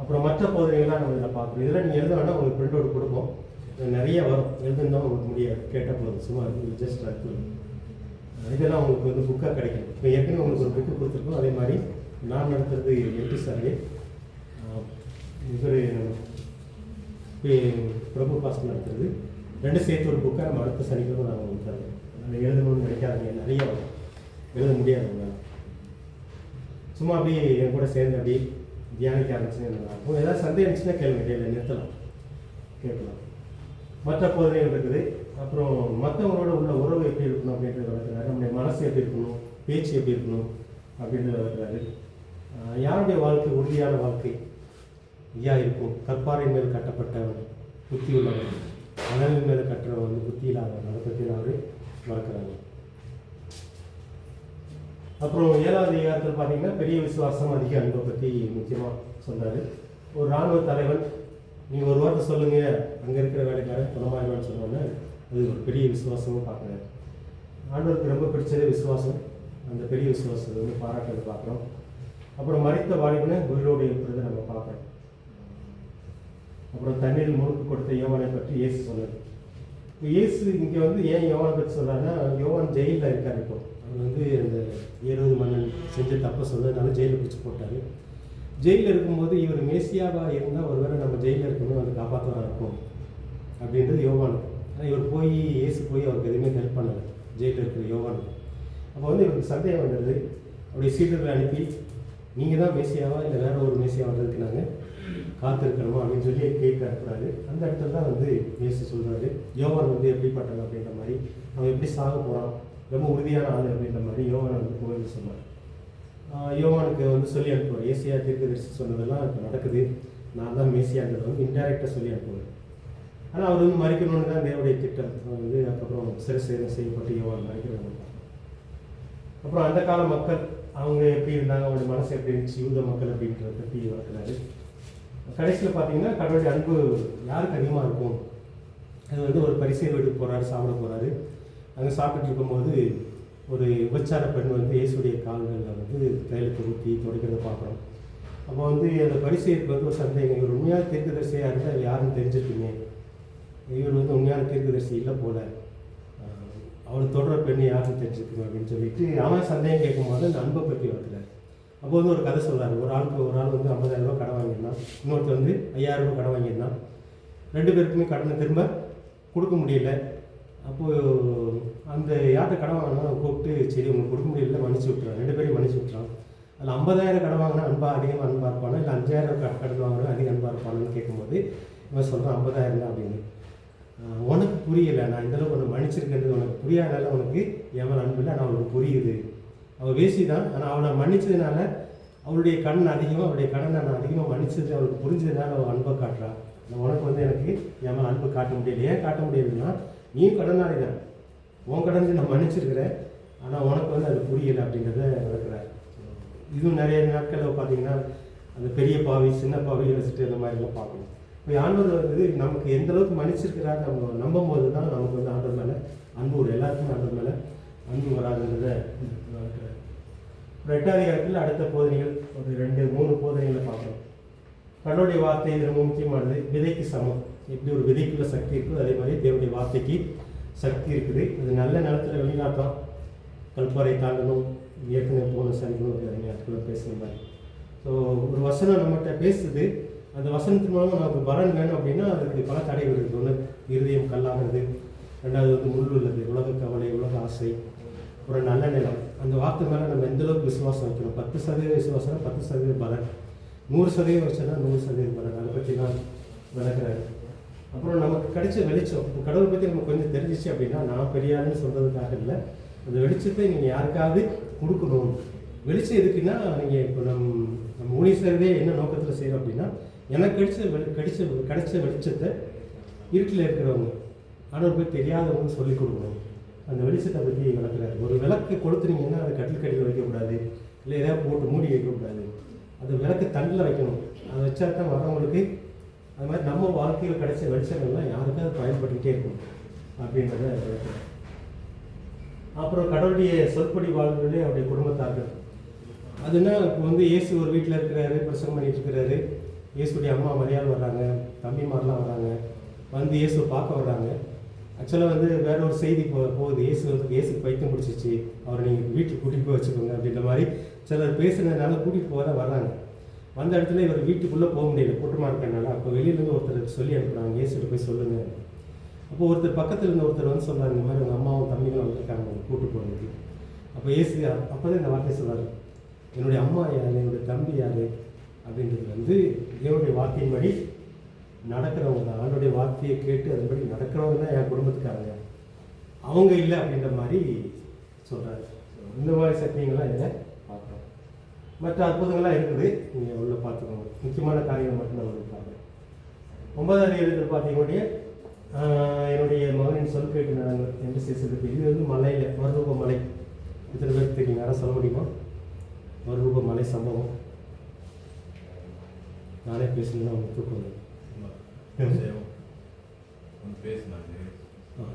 அப்புறம் மற்ற போதனைகள்லாம் நம்ம இதில் பார்க்குறோம். இதெல்லாம் நீங்கள் எழுத வேணால் உங்களுக்கு பிரிண்ட் அவுட் கொடுப்போம். நிறைய வரும், எழுதுனா உங்களுக்கு முடியாது, கேட்ட போதும், சும்மா ஜஸ்ட் அர்த்தம். இதெல்லாம் உங்களுக்கு வந்து புக்காக கிடைக்கும். இப்போ ஏற்கனவே உங்களுக்கு ஒரு புக்கு கொடுத்துருக்கோம். அதே மாதிரி நான் நடத்துறது எம்டி சார்லே, இவர் பிரபு பாஸ்கர் நடத்துறது, 2 சேர்த்து ஒரு புக்காக நம்ம அடுத்த சனிக்கிழமை நாங்கள் உங்களுக்கு தரோம். அதை எழுதணும்னு நினைக்காதீங்க, நிறைய வரும், எழுத முடியாது உங்களால். சும்மா அப்படியே என் கூட சேர்ந்து அப்படியே தியானிக்க ஆரம்பிச்சுன்னா நல்லாயிருக்கும். ஏதாவது சந்தேகம் இருந்துச்சுன்னா கேளுங்க, இடையில நிறுத்தலாம், கேட்கலாம். மற்ற போதனைகள் இருக்குது. அப்புறம் மற்றவங்களோட உள்ள உறவு எப்படி இருக்கணும் அப்படின்றத வளர்க்குறாரு. நம்முடைய மனசு எப்படி இருக்கணும், பேச்சு எப்படி இருக்கணும் அப்படின்றத வளர்க்குறாரு. யாருடைய வாழ்க்கை உறுதியான வாழ்க்கை ஐயா இருக்கும்? கற்பாறை மேல் கட்டப்பட்டவன் புத்தி உள்ளவன், மணலின் மேல் கட்டுறவன் வந்து புத்தி இல்லாதவன், அதை பற்றி அவர் வளர்க்குறாங்க. அப்புறம் 7ஆவது அதிகாரத்தில் பார்த்தீங்கன்னா பெரிய விசுவாசம் அதிக அன்பை பற்றி முக்கியமாக சொன்னார். ஒரு இராணுவ தலைவன் நீங்கள் ஒரு வார்த்தை சொல்லுங்கள், அங்கே இருக்கிற வேலைக்காரன் குணமாயிடுவான்னு சொன்னோன்னே அது ஒரு பெரிய விசுவாசமும் பார்க்குறாரு. ஆண்டவருக்கு ரொம்ப பிடிச்சதே விசுவாசம். அந்த பெரிய விசுவாசத்தை வந்து பாராட்டுறது பார்க்குறோம். அப்புறம் மரித்த வாலிபனை உயிரோடு இருக்கிறத நம்ம பார்க்குறோம். அப்புறம் தண்ணீர் முழுக்கு கொடுத்த யோவானை பற்றி இயேசு சொன்னது. இப்போ இயேசு இங்கே வந்து ஏன் யோவானை பற்றி சொல்கிறாருன்னா, யோவான் ஜெயிலில் இருக்கார். இப்போ அவர் வந்து அந்த ஏரோது மன்னன் செஞ்ச தப்பை சொன்னதுனால ஜெயிலில் பிடிச்சி போட்டார். ஜெயிலில் இருக்கும்போது இவர் மேசியாவாக இருந்தால் ஒருவேளை நம்ம ஜெயிலில் இருக்கணும், அதை காப்பாற்றுவராக இருக்கும் அப்படின்றது யோவானுக்கு. ஆனால் இவர் போய் இயேசு போய் அவருக்கு எதுவுமே ஹெல்ப் பண்ணலை ஜெயிலில் இருக்கிற யோவானுக்கு. அப்போ வந்து இவருக்கு சந்தேகம் வந்தது. அவருடைய சீடர்களை அனுப்பி நீங்கள் தான் மேசியாவா இல்லை வேற ஒரு மேசியா வர்றதுக்கு நாங்கள் காத்திருக்கணுமா அப்படின்னு சொல்லி கேட்க அனுப்புறாரு. அந்த இடத்துல தான் வந்து இயேசு சொல்கிறாரு, யோவான் வந்து எப்படிப்பட்டவன் அப்படின்ற மாதிரி, அவன் எப்படி சாக போகிறான், ரொம்ப உறுதியான ஆள் அப்படின்ற மாதிரி யோவானை வந்து புகழ்ந்து சொன்னார். யோவானுக்கு வந்து சொல்லி அனுப்புவார், ஏசியா தீர்க்கதரிசி சொன்னதெல்லாம் இப்போ நடக்குது, நான் தான் மேசியாங்கிறது வந்து இன்டைரக்டாக சொல்லி அனுப்புவார். ஆனால் அவர் வந்து மறைக்கணும்னு தான் தேவனுடைய திட்டம். அவர் வந்து அதுக்கப்புறம் சிறை செய்யப்பட்டு யோவான் மறைக்கிறாங்க. அப்புறம் அந்த கால மக்கள் அவங்க எப்படி இருந்தாங்க, அவங்களுடைய மனசு எப்படி இருந்துச்சு, யூத மக்கள் அப்படின்றத பற்றி வளர்க்குறாரு. கடைசியில் பார்த்தீங்கன்னா கடவுளுடைய அன்பு யாருக்கு அதிகமாக இருக்கும், அது வந்து ஒரு பரிசேயர் வீட்டுக்கு போகிறாரு, சாப்பிட போகிறாரு. அங்கே சாப்பிட்டுட்டு இருக்கும்போது ஒரு விபச்சார பெண் வந்து இயேசுடைய கால்களில் வந்து தைலத்தை ஊற்றி துடைக்கிறத பார்க்குறோம். அப்போ வந்து அந்த பரிசேயருக்கு வந்து ஒரு சந்தேகம், இவர் உண்மையான தீர்க்கதரிசியாக இருந்தால் யாருன்னு தெரிஞ்சிருக்கீங்க, இவர் வந்து உண்மையான தீர்க்கதரிசி இல்லை போல, அவர் தொடர பெண்ணை யாருன்னு தெரிஞ்சுக்கணும் அப்படின்னு சொல்லிட்டு அவன் சந்தேகம் கேட்கும்போது அந்த அன்பை பற்றி வளர்க்குறாரு. அப்போ வந்து ஒரு கதை சொல்கிறார், ஒரு ஆள் வந்து 50,000 ரூபா கடன் வாங்கியிருந்தான், இன்னொருத்தர் வந்து 5,000 ரூபா கடன் வாங்கியிருந்தான். 2 பேருக்குமே கடனை திரும்ப கொடுக்க முடியல. அப்போது அந்த யார்கிட்ட கடன் வாங்கினா கூப்பிட்டு, சரி உங்களுக்கு கொடுக்க முடியல மன்னிச்சு விட்டுறான், 2 பேரையும் மன்னிச்சு விட்டுறான். அதில் 50,000 கடன் வாங்கினா அதிகமாக அன்பாக இருப்பானா, இல்லை 5,000 கடன் வாங்கினா அதிக அன்பாக இருப்பானு கேட்கும்போது இவன் சொல்கிறான் 50,000 தான் அப்படின்னு. உனக்கு புரியலை, நான் இந்தளவுக்கு ஒன்று மன்னிச்சிருக்கிறது உனக்கு புரியாதனால உனக்கு எவன் அன்பு இல்லை, ஆனால் அவளுக்கு புரியுது, அவள் வேசி தான், ஆனால் அவளை மன்னிச்சதுனால அவளுடைய கடன் அதிகமாக, அவளுடைய கடனை நான் அதிகமாக மன்னிச்சது அவளுக்கு புரிஞ்சதுனால அவள் அன்பை காட்டுறான். உனக்கு வந்து எனக்கு எவன் அன்பு காட்ட முடியல. ஏன் காட்ட முடியலைன்னா, நீயும் கடனாளி தான், உன் கடன் நான் மன்னிச்சிருக்கிறேன், ஆனால் உனக்கு வந்து அது புரியலை அப்படின்றத விளக்குறாரு. இதுவும் நிறைய நாட்களில் பார்த்தீங்கன்னா அந்த பெரிய பாவி சின்ன பாவி வச்சுட்டு அந்த மாதிரிலாம் பார்க்கணும். இப்போ ஆண்டவர் வந்து நமக்கு எந்த அளவுக்கு மன்னிச்சிருக்கிறாரு நம்ம நம்பும் போது தான் நமக்கு வந்து ஆண்டவர் மேலே அன்பு வரும். எல்லாருக்குமே ஆண்டவர் மேலே அன்பு வராதுன்றதை வளர்க்குறாரு. 8ஆம் அதிகாரத்தில் அடுத்த போதனைகள் ஒரு 2-3 போதனைகளை பார்க்குறோம். கடவுளுடைய வார்த்தை இது ரொம்ப முக்கியமானது. விதைக்கு சமம். எப்படி ஒரு விதைக்குள்ள சக்தி இருக்குது, அதே மாதிரி தேவனுடைய வார்த்தைக்கு சக்தி இருக்குது. அது நல்ல நிலத்தில் வெளிநாட்டம் கல்பாறை தாண்டணும், ஏற்கனவே போன சனிக்கும் பேசுகிற மாதிரி. ஸோ ஒரு வசனம் நம்மகிட்ட பேசுது, அந்த வசனத்தின் மூலமாக நமக்கு பலன் வேணும் அப்படின்னா அதுக்கு பல தடைகள் இருக்குது. ஒன்று இருதயம் கல்லாகிறது, 2வது வந்து முள் உள்ளது, உலக கவலை, உலக ஆசை, ஒரு நல்ல நிலம். அந்த வார்த்தை மேலே நம்ம எந்தளவுக்கு விசுவாசம் வைக்கணும். 10% விசுவாசம் 10% பலன், 100% வச்சோன்னா 100% பலன். அதை பற்றி தான் விளக்குறாரு. அப்புறம் நமக்கு கிடைச்ச வெளிச்சம், இப்போ கடவுளை பற்றி நமக்கு கொஞ்சம் தெரிஞ்சிச்சு அப்படின்னா, நான் பெரியாருன்னு சொல்கிறதுக்காக இல்லை, அந்த வெளிச்சத்தை நீங்கள் யாருக்காவது கொடுக்கணும். வெளிச்சம் எதுக்குன்னா, நீங்கள் இப்போ நம்ம ஊழியம் செய்கிறதே என்ன நோக்கத்தில் செய்கிறோம் அப்படின்னா, எனக்கு கிடைச்ச வெளிச்சத்தை இருட்டில் இருக்கிறவங்க, ஆனால் போய் தெரியாதவங்க சொல்லிக் கொடுக்கணும். அந்த வெளிச்சத்தை பற்றி விளக்குறாரு. ஒரு விளக்கு கொடுத்துனீங்கன்னா அதை கட்டில் கடியில் வைக்கக்கூடாது, இல்லை எதாவது போட்டு மூடி வைக்கக்கூடாது, அந்த விளக்கு தண்டில் வைக்கணும். அதை வச்சா தான் வரவங்களுக்கு அது மாதிரி நம்ம வாழ்க்கையில் கிடைச்ச வெளிச்சங்கள்லாம் யாருக்காவது பயன்பட்டுக்கிட்டே இருக்கும் அப்படின்றத விளக்குறாரு. அப்புறம் கடவுளுடைய சொற்படி வாழ்வுகளே அவருடைய குடும்பத்தார்கள். அதுனா இப்போ வந்து இயேசு ஒரு வீட்டில் இருக்கிறாரு, பிரசங்கம் பண்ணிட்டு இருக்கிறாரு. இயேசுடைய அம்மா மரியாதை வர்றாங்க, தம்பிமாரெலாம் வர்றாங்க, வந்து இயேசுவை பார்க்க வர்றாங்க. ஆக்சுவலாக வந்து வேற ஒரு செய்தி போகுது, இயேசுக்கு பைத்தியம் பிடிச்சிச்சு, அவரை நீங்கள் வீட்டுக்கு கூட்டிகிட்டு போய் வச்சுக்கோங்க அப்படின்ற மாதிரி சிலர் பேசுனதுனால கூட்டிகிட்டு போக தான் வர்றாங்க. வந்த இடத்துல இவர் வீட்டுக்குள்ளே போக முடியல, கூட்டமாக இருக்கிறனால. அப்போ வெளியிலேருந்து ஒருத்தர் சொல்லி அனுப்புகிறாங்க, இயேசுகிட்ட போய் சொல்லுங்கள். அப்போ ஒருத்தர் பக்கத்தில் இருந்த ஒருத்தர் வந்து சொல்கிறாங்க, இந்த மாதிரி உங்கள் அம்மாவும் தம்பிகளும் வந்திருக்காங்க கூட்டு போகிறதுக்கு. அப்போ இயேசு அப்போ தான் இந்த வார்த்தையை சொல்கிறார், என்னுடைய அம்மா யார், என்னுடைய தம்பி யார் அப்படின்றது வந்து தேவனுடைய வார்த்தையின்படி நடக்கிறவங்க தான். ஆண்டோடைய வார்த்தையை கேட்டு அதன்படி நடக்கிறவங்க தான் என் குடும்பத்துக்காரங்க, அவங்க இல்லை அப்படின்ற மாதிரி சொல்கிறாரு. இந்த மாதிரி சத்தியங்கள்லாம் இதில் பார்க்குறோம். மற்ற அற்புதங்கள்லாம் இருக்குது, நீங்கள் உள்ள பார்த்துக்கோங்க. முக்கியமான காரியங்கள் மட்டும் நான் உங்களுக்கு பார்க்குறேன். 9ஆம் அதிகாரத்தில் பார்த்தீங்கன்னா, என்னுடைய மகனின் சொல் கேட்டு நாங்கள் என்று சேர்த்துருக்கு. இது வந்து மலையில் மறுரூப மலை. இத்தனை பேருக்கு தெரியும், யாரும் சொல்ல முடியுமா? மறுரூப மலை சம்பவம் நானே பேசணும்னா அவங்க தூக்கம் பேசினாங்க.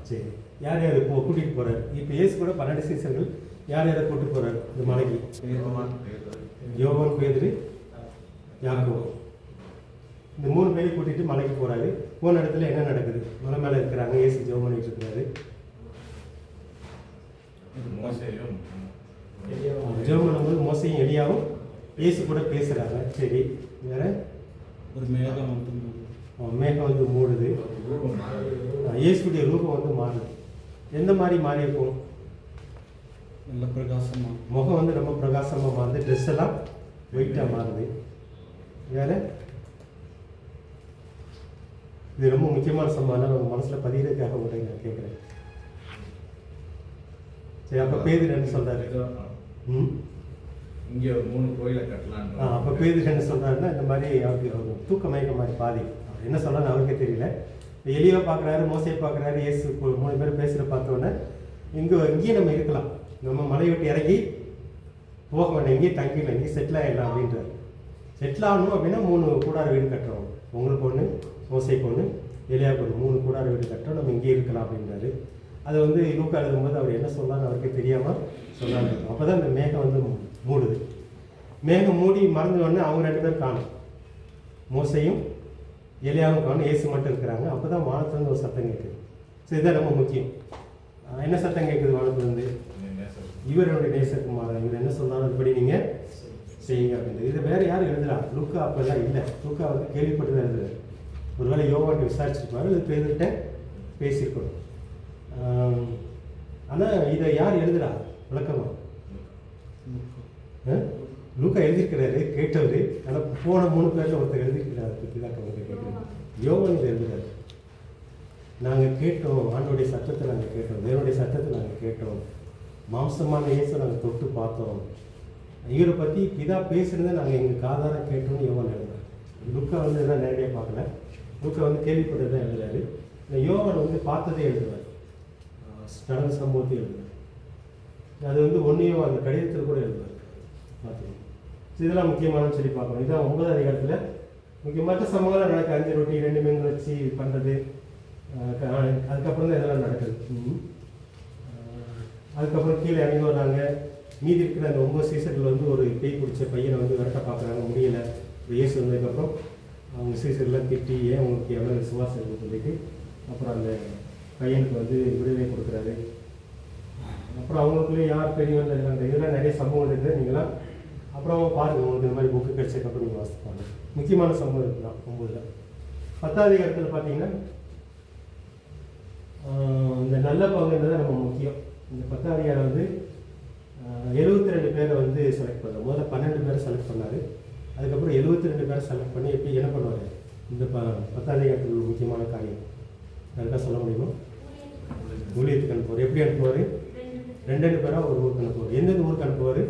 சரி, யார் யார் இப்போ கூட்டிகிட்டு போகிறார்? இப்போ இயேசு கூட 12 சீசர்கள் யார் யாரை கூட்டு போகிறார் இந்த மலைக்கு? யோவான், பேதுரு, யாக்கோபு. இந்த 3 பேரையும் கூட்டிகிட்டு மலைக்கு போகிறாரு. போன இடத்துல என்ன நடக்குது? மலை மேலே இருக்கிறாங்க, இயேசு ஜெபம் பண்ணிட்டு இருக்கிறாரு. ஜெபம் பண்ணும்போது மோசையும் எலியாவும் இயேசு கூட பேசுகிறாங்க. சரி, வேற ஒரு மேகம் வந்து மூடுது. இயேசுடைய ரூபம் வந்து மாறுது. எந்த மாதிரி மாறி இருக்கும்? நல்ல பிரகாசமாக, முகம் வந்து ரொம்ப பிரகாசமாக மாறுது. ட்ரெஸ் எல்லாம் வெயிட்டாக மாறுது. வேற இது ரொம்ப முக்கியமான சம்பவம். நம்ம மனசில் பதிகிறதுக்காக உங்களை நான் கேட்குறேன். சரி, அப்போ பேதுரு என்ன சொல்கிறாரு? இங்கே 3 கோயிலை கட்டலாம். அப்போ பேதுரு என்ன சொல்கிறாருன்னா, இந்த மாதிரி அவருக்கு தூக்க மயக்க மாதிரி பாதி. அவர் என்ன சொல்கிறான்னு அவருக்கே தெரியல. எலியை பார்க்குறாரு, மோசையை பார்க்குறாரு, இயேசு 3 பேர் பேசுகிற பார்த்தோன்னே இங்கேயே நம்ம இருக்கலாம், நம்ம மலையை விட்டு இறங்கி போக வேண்டாம், இங்கேயே தங்கிடலாம், இங்கேயே செட்டில் ஆகிடலாம் அப்படின்றார். செட்டில் ஆகணும் அப்படின்னா 3 கூடார வீடு கட்டுறோம். உங்களுக்கு ஒன்று, மோசைக்கு ஒன்று, எலியாவுக்கு ஒன்று, 3 கூடார வீடு கட்டுறோம், நம்ம இங்கேயே இருக்கலாம் அப்படின்றாரு. அதை வந்து லூக்கா எழுதும்போது அவர் என்ன சொல்லலான்னு அவருக்கே தெரியாமல் சொன்னாங்க. அப்போ தான் இந்த மேகம் வந்து மூடுது. மேகம் மூடி மறந்து உடனே அவங்க 2 பேரும் காணும். மோசையும் எலியாவும் காணும், இயேசு மட்டும் இருக்கிறாங்க. அப்போ தான் வானத்துலேருந்து ஒரு சத்தம் கேட்குது. ஸோ இதுதான் ரொம்ப முக்கியம். என்ன சத்தம் கேட்குது வானத்துலேருந்து? இவர் என்னுடைய நேசகுமாரன், இவர் என்ன சொன்னாலும் அதுபடி நீங்கள் செய்யுங்க அப்படின்றது. இது வேறு யாரும் எழுதுறா? லூக்கா அப்போல்லாம் இல்லை. லூக்கா வந்து கேள்விப்பட்டு தான் எழுதுறாரு. ஒருவேளை யோவான்ட்டு விசாரிச்சிருப்பாரு, அது பேர்கிட்ட பேசியிருக்கணும். ஆனால் இதை யார் எழுதுறா விளக்கமா? லூக்கா எழுதியிருக்கிறாரு, கேட்டவர். ஆனால் போன 3 பேரில் ஒருத்தர் எழுதியிருக்கிறார். பற்றி தான் கேட்குறேன். யோவான் இதை எழுதுறாரு. நாங்கள் கேட்டோம், ஆண்டோடைய சத்தத்தை நாங்கள் கேட்டோம், தேவனுடைய சத்தத்தை நாங்கள் கேட்டோம், மாம்சமான இயேசு நாங்கள் தொட்டு பார்த்தோம், இவரை பற்றி பிதா பேசுகிறத நாங்கள் எங்கள் காதார கேட்டோம்னு யோவான் எழுதுறாரு. லூக்கா வந்து இதெல்லாம் நேரடியாக பார்க்கல. லூக்கா வந்து கேள்விப்பட்டது தான் எழுதுறாரு. இந்த யோவான் வந்து பார்த்ததே எழுதுவார், நடந்த சம்பவத்தை எழுதுவார். அது வந்து ஒன்றையும் அந்த கடிதத்தில் கூட எழுதுவார். பார்த்துக்கணும். இதெல்லாம் முக்கியமானு சொல்லி பார்க்கணும். இதுதான் 9ஆம் அதிகாரத்தில் முக்கியமான சம்பவங்கள்லாம் நடக்க 5 ரொட்டி 2 மீன் வச்சு பண்ணுறது. அதுக்கப்புறம் தான் இதெல்லாம் நடக்குது. அதுக்கப்புறம் கீழே இறங்கி வராங்க. மீதி இருக்கிற அந்த 9 சீசர்கள் வந்து ஒரு பேய் பிடிச்ச பையனை வந்து விரட்ட பார்க்குறாங்க, முடியலை. இயேசு வந்ததுக்கப்புறம் அவங்க சீசர்லாம் திட்டி, ஏன் உங்களுக்கு எவ்வளோ விசுவாசம் இருக்குன்னு சொல்லிட்டு அப்புறம் அந்த பையனுக்கு வந்து விடுதலை கொடுக்குறாரு. அப்புறம் அவங்களுக்குள்ளே யார் பெரியவங்க இருக்காங்க, இதெல்லாம் நிறைய சம்பவம் இருக்குது. நீங்களாம் அப்புறம் பாருங்கள், உங்களுக்கு இந்த மாதிரி புக்கு கிடைச்சதுக்கப்புறம் நீங்கள் வாசிப்பாங்க. முக்கியமான சம்பவம் இருக்குதான் 9. 10ஆம் அதிகாரத்தில் பார்த்தீங்கன்னா இந்த நல்ல பங்குன்றது ரொம்ப முக்கியம். இந்த 10ஆம் அதிகாரம் வந்து 72 பேரை வந்து செலக்ட் பண்ணார். முதல்ல 12 பேரை செலக்ட் பண்ணார். அதுக்கப்புறம் 72 பேரை செலக்ட் பண்ணி எப்படி என்ன பண்ணுவார்? இந்த 10ஆம் அதிகாரத்தில் ஒரு முக்கியமான காரியம் கரெக்டாக சொல்ல முடியுமா? ஊழியத்துக்கு அனுப்புவார். எப்படி அனுப்புவார்? 2 பேராக ஒரு ஊருக்கு அனுப்புவார். எந்தெந்த ஊருக்கு அனுப்புவார்?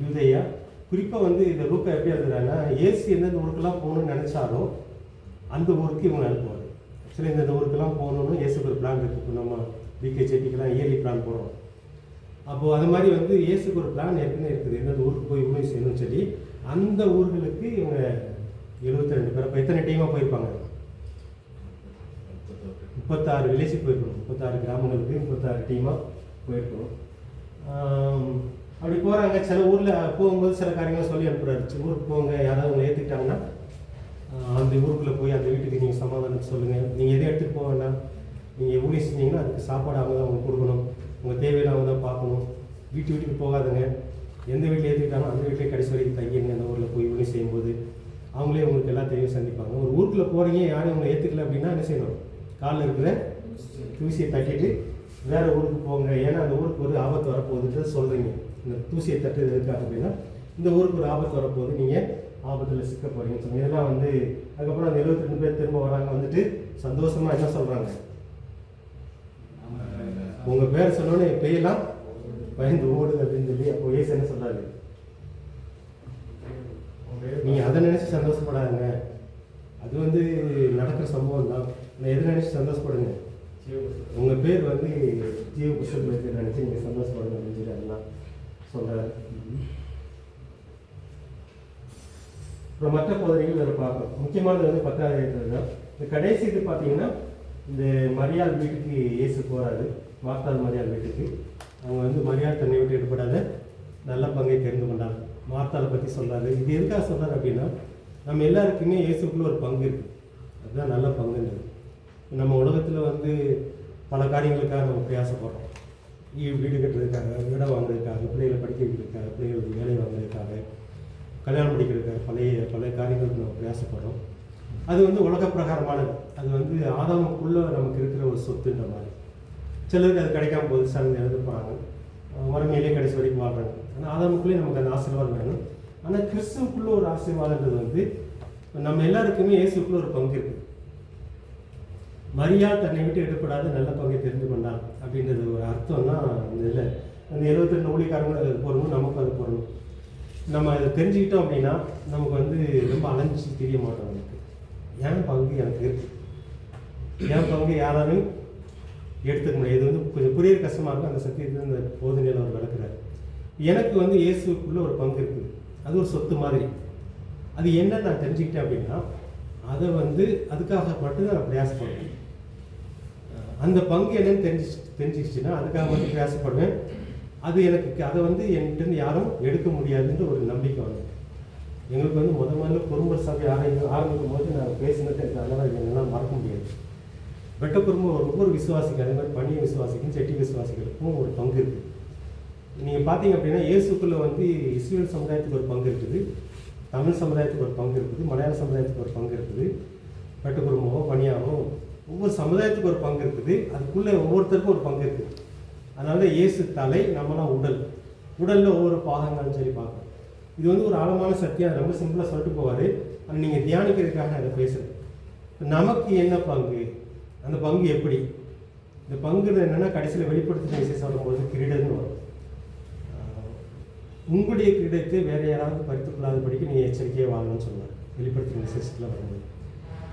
யூதேயா. குறிப்பாக வந்து இந்த லூக்கா எப்படி எழுதுறாங்கன்னா, இயேசு எந்தெந்த ஊருக்கெல்லாம் போகணும்னு நினச்சாலும் அந்த ஊருக்கு இவங்க அனுப்புவார். ஆக்சுவலி இந்த ஊருக்கெல்லாம் போகணுன்னு இயேசுக்கு ஒரு பிளான் இருக்குது. இப்போ நம்ம பிகேஜேபிக்கெல்லாம் இயர்லி பிளான் போடுறோம். அப்போது அது மாதிரி வந்து இயேசுக்கு ஒரு பிளான் ஏற்கனவே இருக்குது, எந்தெந்த ஊருக்கு போய் ஊழியம் செய்யணும்னு சொல்லி. அந்த ஊர்களுக்கு இவங்க 72 பேர். அப்போ எத்தனை டீமாக போயிருப்பாங்க? 36 வில்லேஜுக்கு போயிருக்கணும். 36 கிராமங்களுக்கு 36 டீமாக போயிருக்கணும். அப்படி போகிறாங்க. சில ஊரில் போகும்போது சில காரியங்களை சொல்லி அனுப்புகிறாரு. ஊருக்கு போங்க, யாராவது உங்களை ஏற்றுக்கிட்டாங்கன்னா அந்த ஊருக்குள்ளே போய் அந்த வீட்டுக்கு நீங்கள் சமாதானம் சொல்லுங்கள், நீங்கள் எதை எடுத்துகிட்டு போக வேண்டாம், நீங்கள் ஊழியம் செஞ்சீங்கன்னா அதுக்கு சாப்பாடு அவங்க தான் அவங்க கொடுக்கணும், உங்கள் தேவையில்லை அவங்க தான் பார்க்கணும், வீட்டுக்கு போகாதுங்க, எந்த வீட்டில் ஏற்றுக்கிட்டாலும் அந்த வீட்டிலே கடைசி வரைக்கும் தங்கிடுங்க. அந்த ஊரில் போய் ஊழியம் செய்யும்போது அவங்களே உங்களுக்கு எல்லா தேவையும் சந்திப்பாங்க. ஒரு ஊருக்குள்ளே போகிறீங்க, யாரும் உங்களை ஏற்றுக்கல அப்படின்னா என்ன செய்யணும்? காலில் இருக்கிற தூசியை தட்டிட்டு வேறு ஊருக்கு போங்க, ஏன்னா அந்த ஊருக்கு ஒரு ஆபத்து வரப்போகுதுன்றது சொல்கிறீங்க. இந்த தூசியை தட்டுறது எதுக்காக அப்படின்னா, இந்த ஊருக்கு ஒரு ஆபத்து வரப்போகுது, நீங்கள் ஆபத்தில் சிக்க போகிறீங்கன்னு சொன்னீங்க. இதெல்லாம் வந்து அதுக்கப்புறம் அந்த 72 பேர் திரும்ப வராங்க. வந்துட்டு சந்தோஷமாக என்ன சொல்கிறாங்க? உங்கள் பேர் சொன்னோன்னே பேயெல்லாம் பயந்து ஓடுது அப்படின்னு சொல்லி. அப்போ ஏசு என்ன சொல்கிறாரு? நீங்கள் அதை நினச்சி சந்தோஷப்படாதுங்க, அது வந்து நடக்கிற சம்பவம் தான். நான் எதை நினச்சி சந்தோஷப்படுங்க? உங்கள் பேர் வந்து ஜீவ புஸ்தகத்தில் இருக்கிற நினச்சி நீங்கள் சந்தோஷப்படுங்க அப்படின்னு சொல்லி அதெல்லாம் சொல்கிறாரு. அப்புறம் மற்ற போதனைகள் அதில் பார்க்கணும். முக்கியமானது வந்து 10ஆம் அதிகாரத்தில் தான். இந்த கடைசி இது பார்த்தீங்கன்னா, இந்த மரியாள் வீட்டுக்கு இயேசு போகிறாரு, மார்த்தாள் மரியாள் வீட்டுக்கு. மரியாள் தன்னை விட்டு எடுபடாத நல்ல பங்கை தெரிந்து கொண்டாள். மார்த்தாளை பற்றி சொல்கிறாரு. இது எதுக்காக சொல்கிறார் அப்படின்னா, நம்ம எல்லாருக்குமே இயேசுக்குள்ளே ஒரு பங்கு இருக்குது. அதுதான் நல்ல பங்குன்றது. நம்ம உலகத்தில் வந்து பல காரியங்களுக்காக நம்ம பிரயாசப்படுறோம். வீடு கட்டுறதுக்காக, இடம் வாங்குறதுக்காக, பிள்ளைகளை படிக்க வைக்கிறதுக்காக, பிள்ளைகளுக்கு வேலை வாங்குறதுக்காக, கல்யாணம் படிக்கிறதுக்காக பல காரியங்களுக்கு நம்ம பிரயாசப்படுறோம். அது வந்து உலக பிரகாரமானது. அது வந்து ஆதாமுக்குள்ளே நமக்கு இருக்கிற ஒரு சொத்துன்ற மாதிரி. சிலருக்கு அது கிடைக்காம போது சார்ந்து எழுத போகிறாங்க, மறுமையிலே கடைசி வரைக்கும் வாழ்கிறாங்க. ஆனால் ஆதாமுக்குள்ளே நமக்கு அந்த ஆசீர்வாதம் வேணும். ஆனால் கிறிஸ்துவுக்குள்ளே ஒரு ஆசீர்வாதன்றது வந்து நம்ம எல்லாருக்குமே இயேசுக்குள்ளே ஒரு பங்கு இருக்குது. மரியாள் தன்னை விட்டு எடுப்படாத நல்ல பங்கை தெரிந்து கொண்டான் அப்படின்றது ஒரு அர்த்தம் தான் இந்த இதில். அந்த 72 ஊழியக்காரங்களும் அது போடணும், நமக்கும் அது போடணும். நம்ம அதை தெரிஞ்சுக்கிட்டோம் அப்படின்னா நமக்கு வந்து ரொம்ப அலைஞ்சி தெரிய மாட்டோம். நமக்கு என் பங்கு எனக்கு இருக்குது, என் பங்கு யாராலும் எடுத்துக்க முடியாது. இது வந்து கொஞ்சம் புரிய கஷ்டமாக இருக்கும். அந்த சத்தியத்தை இந்த போதனையில் அவர் விளக்குறாரு. எனக்கு வந்து இயேசுக்குள்ளே ஒரு பங்கு இருக்குது. அது ஒரு சொத்து மாதிரி. அது என்ன நான் தெரிஞ்சுக்கிட்டேன் அப்படின்னா அதை வந்து அதுக்காக மட்டும்தான் நான் பிரயாசப்படுவேன். அந்த பங்கு என்னன்னு தெரிஞ்சிச்சுன்னா அதுக்காக மட்டும் பிரயாசப்படுவேன். அது எனக்கு அதை வந்து என்கிட்ட யாரும் எடுக்க முடியாதுன்ற ஒரு நம்பிக்கை வந்து எங்களுக்கு வந்து முதல்ல குறும்ப சபை ஆரம்பிக்கும் போது நான் பேசினது எனக்கு அதனால் என்னெல்லாம் மறக்க முடியாது. வெட்ட குடும்பம் ஒவ்வொரு விசுவாசிக்கும், அதே மாதிரி பணிய விசுவாசிக்கும், செட்டி விசுவாசிகளுக்கும் ஒரு பங்கு இருக்குது. நீங்கள் பார்த்தீங்க அப்படின்னா இயேசுக்குள்ளே வந்து இஸ்ரேல் சமுதாயத்துக்கு ஒரு பங்கு இருக்குது, தமிழ் சமுதாயத்துக்கு ஒரு பங்கு இருக்குது, மலையாள சமுதாயத்துக்கு ஒரு பங்கு இருக்குது, வெட்ட குடும்பமோ பணியாவோ ஒவ்வொரு சமுதாயத்துக்கு ஒரு பங்கு இருக்குது. அதுக்குள்ளே ஒவ்வொருத்தருக்கும் ஒரு பங்கு இருக்குது. அதனால இயேசு தலை, நம்மளாம் உடலில் ஒவ்வொரு பாகங்கள்னு சொல்லி பார்க்கணும். இது வந்து ஒரு ஆழமான சத்தியம். அது ரொம்ப சிம்பிளாக சொல்லிட்டு போவார். ஆனால் நீங்கள் தியானிக்கிறதுக்காக நான் அதை பேசுகிறேன். நமக்கு என்ன பங்கு, அந்த பங்கு எப்படி, இந்த பங்குறது என்னென்னா கடைசியில் வெளிப்படுத்தின விசேஷம் வரும்போது கிரீடம்னு வரும். உங்களுடைய கிரீடத்தை வேறு யாராவது பறித்து கொள்ளாதபடிக்கு நீங்கள் எச்சரிக்கையாக வாங்கணும்னு சொல்லுவார் வெளிப்படுத்தின விசேஷத்தில் வரும்போது.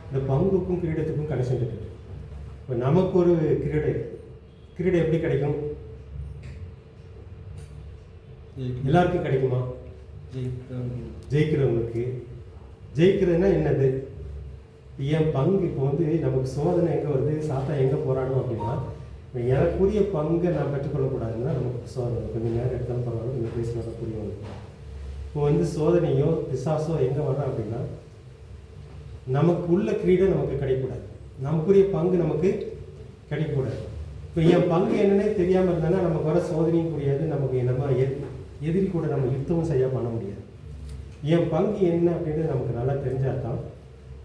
இந்த பங்குக்கும் கிரீடத்துக்கும் கனெக்ஷன் இருக்குது. இப்போ நமக்கு ஒரு கிரீடம் எப்படி கிடைக்கும்? எல்லாருக்கும் கிடைக்குமா? ஜெயிக்கிறவங்களுக்கு. ஜெயிக்கிறதுனா என்னது? என் பங்கு இப்போ வந்து நமக்கு சோதனை எங்கே வருது, சாத்தா எங்கே போராடும் அப்படின்னா எனக்குரிய பங்கை நான் பெற்றுக்கொள்ளக்கூடாதுன்னா நமக்கு சோதனை. கொஞ்சம் நேரம் எடுத்தாலும் பரவாயில்ல, நீங்கள் பேசினா புரியும். இப்போ வந்து சோதனையோ பிசாசோ எங்கே வர்றோம் அப்படின்னா நமக்கு உள்ள கிரீடம் நமக்கு கிடைக்கக்கூடாது, நமக்குரிய பங்கு நமக்கு கிடைக்கக்கூடாது. இப்போ என் பங்கு என்னன்னே தெரியாமல் இருந்தானா நமக்கு வர சோதனையும் புரியாது, நமக்கு நம்ம எதிரி கூட நம்ம யுத்தமும் செய்ய பண்ண முடியாது. என் பங்கு என்ன அப்படின்றது நமக்கு நல்லா தெரிஞ்சால் தான்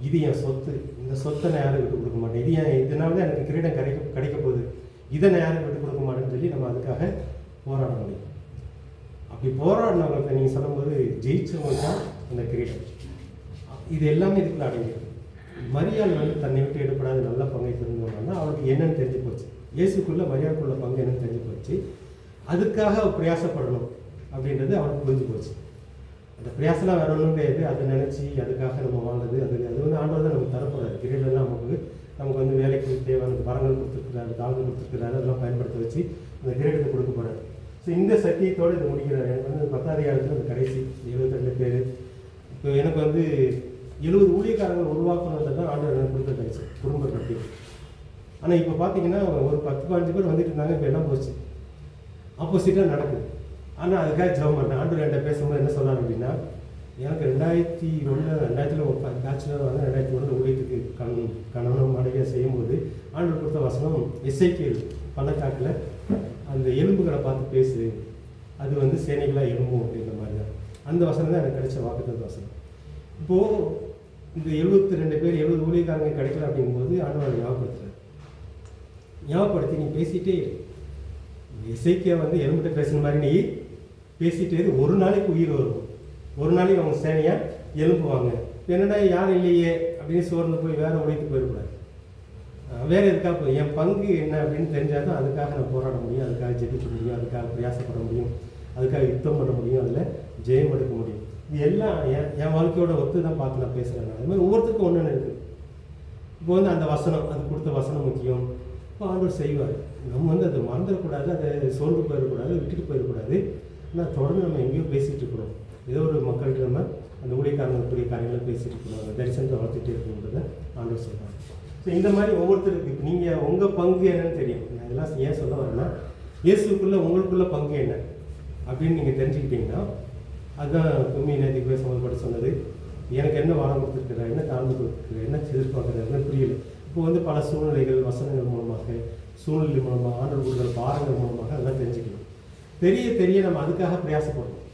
இது என் சொத்து, இந்த சொத்தை நான் யாரும் விட்டு கொடுக்க மாட்டேன், இதனால தான் எனக்கு கிரீடம் கிடைக்க போகுது, இதை நான் யாரும் விட்டு கொடுக்க மாட்டேன்னு சொல்லி நம்ம அதுக்காக போராட முடியும். அப்படி போராடினவங்களுக்கு நீங்கள் சொல்லும்போது ஜெயிச்சவங்க தான் அந்த கிரீடம். இது எல்லாமே இதுக்குள்ள அடங்கிடும். மரியாள் வந்து தன்னை விட்டு எடுப்படாத நல்ல பங்கை தெரிஞ்சவங்கன்னா அவளுக்கு என்னன்னு தெரிஞ்சு போச்சு. இயேசுக்குள்ள மரியாளுக்குள்ள பங்கு என்னன்னு தெரிஞ்சு போச்சு. அதுக்காக அவள் பிரயாசப்படணும் அப்படின்றது அவளுக்கு புரிஞ்சு போச்சு. அந்த பிரயாசம்லாம் வேற ஒன்றும் கிடையாது. அதை நினச்சி அதுக்காக நம்ம வாழ்றது அது வந்து ஆண்டவர் தான் நமக்கு தரப்படாது. கிரீடம்லாம் நமக்கு வந்து வேலைக்கு தேவையான வரங்கள் கொடுத்துருக்கிறாரு, தாழ்வு கொடுத்துருக்கிறாரு, அதெல்லாம் பயன்படுத்த வச்சு அந்த கிரீடத்தை கொடுக்க போகிறாரு. ஸோ இந்த சத்தியத்தோடு இது முடிக்கிறார். எனக்கு வந்து 10வது அதிகாரத்தில் அந்த கடைசி 72 பேர். இப்போ எனக்கு வந்து 70 ஊழியக்காரர்கள் உருவாக்கணுன்றது தான் ஆண்டவர் எனக்கு கொடுத்த கடைசி குடும்ப கட்டி. ஆனால் இப்போ பார்த்தீங்கன்னா ஒரு 10-15 பேர் வந்துட்டு இருந்தாங்க. இப்போ எல்லாம் போச்சு, ஆப்போசிட்டாக நடக்குது. ஆனால் அதுக்காக ஜெபம் பண்ணேன். ஆண்டவர் என்கிட்ட பேசும்போது என்ன சொன்னார் அப்படின்னா, எனக்கு 2001 ஒரு பேச்சுலர் வந்து 2001 ஊழியத்துக்கு கணவனும் மனைவியாக செய்யும்போது ஆண்டவர் கொடுத்த வசனம் எசேக்கியேல் பள்ளத்தாக்கில் அந்த எலும்புகளை பார்த்து பேசு, அது வந்து சேனைகளாக எலும்பும் அப்படின்ற மாதிரி தான். அந்த வசனம் தான் எனக்கு கிடைச்ச வாக்குத்தத்த வசனம். இப்போது இந்த 72 பேர் 70 ஊழியக்காரங்க கிடைக்கல அப்படிங்கும்போது ஆண்டவர் ஞாபகப்படுத்தி நீ பேசிகிட்டே எசேக்கியா வந்து எலும்பிட்ட பேசுகிற மாதிரி நீ பேசிகிட்டே ஒரு நாளைக்கு உயிர் வரும், ஒரு நாளைக்கு அவங்க சேனையாக எலும்புவாங்க. என்னடா யாரும் இல்லையே அப்படின்னு சோர்ந்து போய் வேறு ஊழியத்துக்கு போயிடக்கூடாது. வேறு எதுக்காக போய் என் பங்கு என்ன அப்படின்னு தெரிஞ்சால் தான் அதுக்காக நான் போராட முடியும், அதுக்காக ஜெபிக்க முடியும், அதுக்காக பிரயாசப்பட முடியும், அதுக்காக யுத்தம் பண்ண முடியும், அதில் ஜெயம் எடுக்க முடியும். இது எல்லாம் என் வாழ்க்கையோட ஒத்து தான் பார்த்து நான் பேசுகிறேன். அது மாதிரி ஒவ்வொருத்தருக்கும் ஒன்று இருக்குது. இப்போ வந்து அந்த வசனம், அது கொடுத்த வசனம் முக்கியம். இப்போ ஆண்டவர் செய்வார். நம்ம வந்து அதை மறந்துடக்கூடாது, அதை சோர்ந்து போயிடக்கூடாது, விட்டுட்டு போயிடக்கூடாது. ஆனால் தொடர்ந்து நம்ம எங்கேயோ பேசிகிட்டு இருக்கிறோம். ஏதோ ஒரு மக்கள்கிட்ட நம்ம அந்த ஊழியக்காரங்களுக்குரிய காரியங்களை பேசிகிட்டு இருக்கணும், அந்த தரிசனத்தை வளர்த்துட்டே இருக்கணுன்றதை ஆண்டவர் சொல்கிறாங்க. ஸோ இந்த மாதிரி ஒவ்வொருத்தருக்கு இப்போ நீங்கள் உங்கள் பங்கு என்னன்னு தெரியும். நான் இதெல்லாம் ஏன் சொல்ல வரேன்னா, இயேசுக்குள்ளே உங்களுக்குள்ள பங்கு என்ன அப்படின்னு நீங்கள் தெரிஞ்சுக்கிட்டீங்கன்னா, அதுதான் கும்மி நேற்றுக்கு பேசும்போது சொன்னது, எனக்கு என்ன வாரம் கொடுத்துருக்குற, என்ன தாழ்ந்து கொடுத்துருக்குற, என்ன எதிர்பார்க்குறதுன்னு புரியல. இப்போ வந்து பல சூழ்நிலைகள், வசனங்கள் மூலமாக, சூழ்நிலை மூலமாக, ஆண்டவர் கொடுக்குற பாரங்கள் மூலமாக அதெல்லாம் தெரிஞ்சுக்கணும். தெரிய நம்ம அதுக்காக பிரயாசப்படணும்.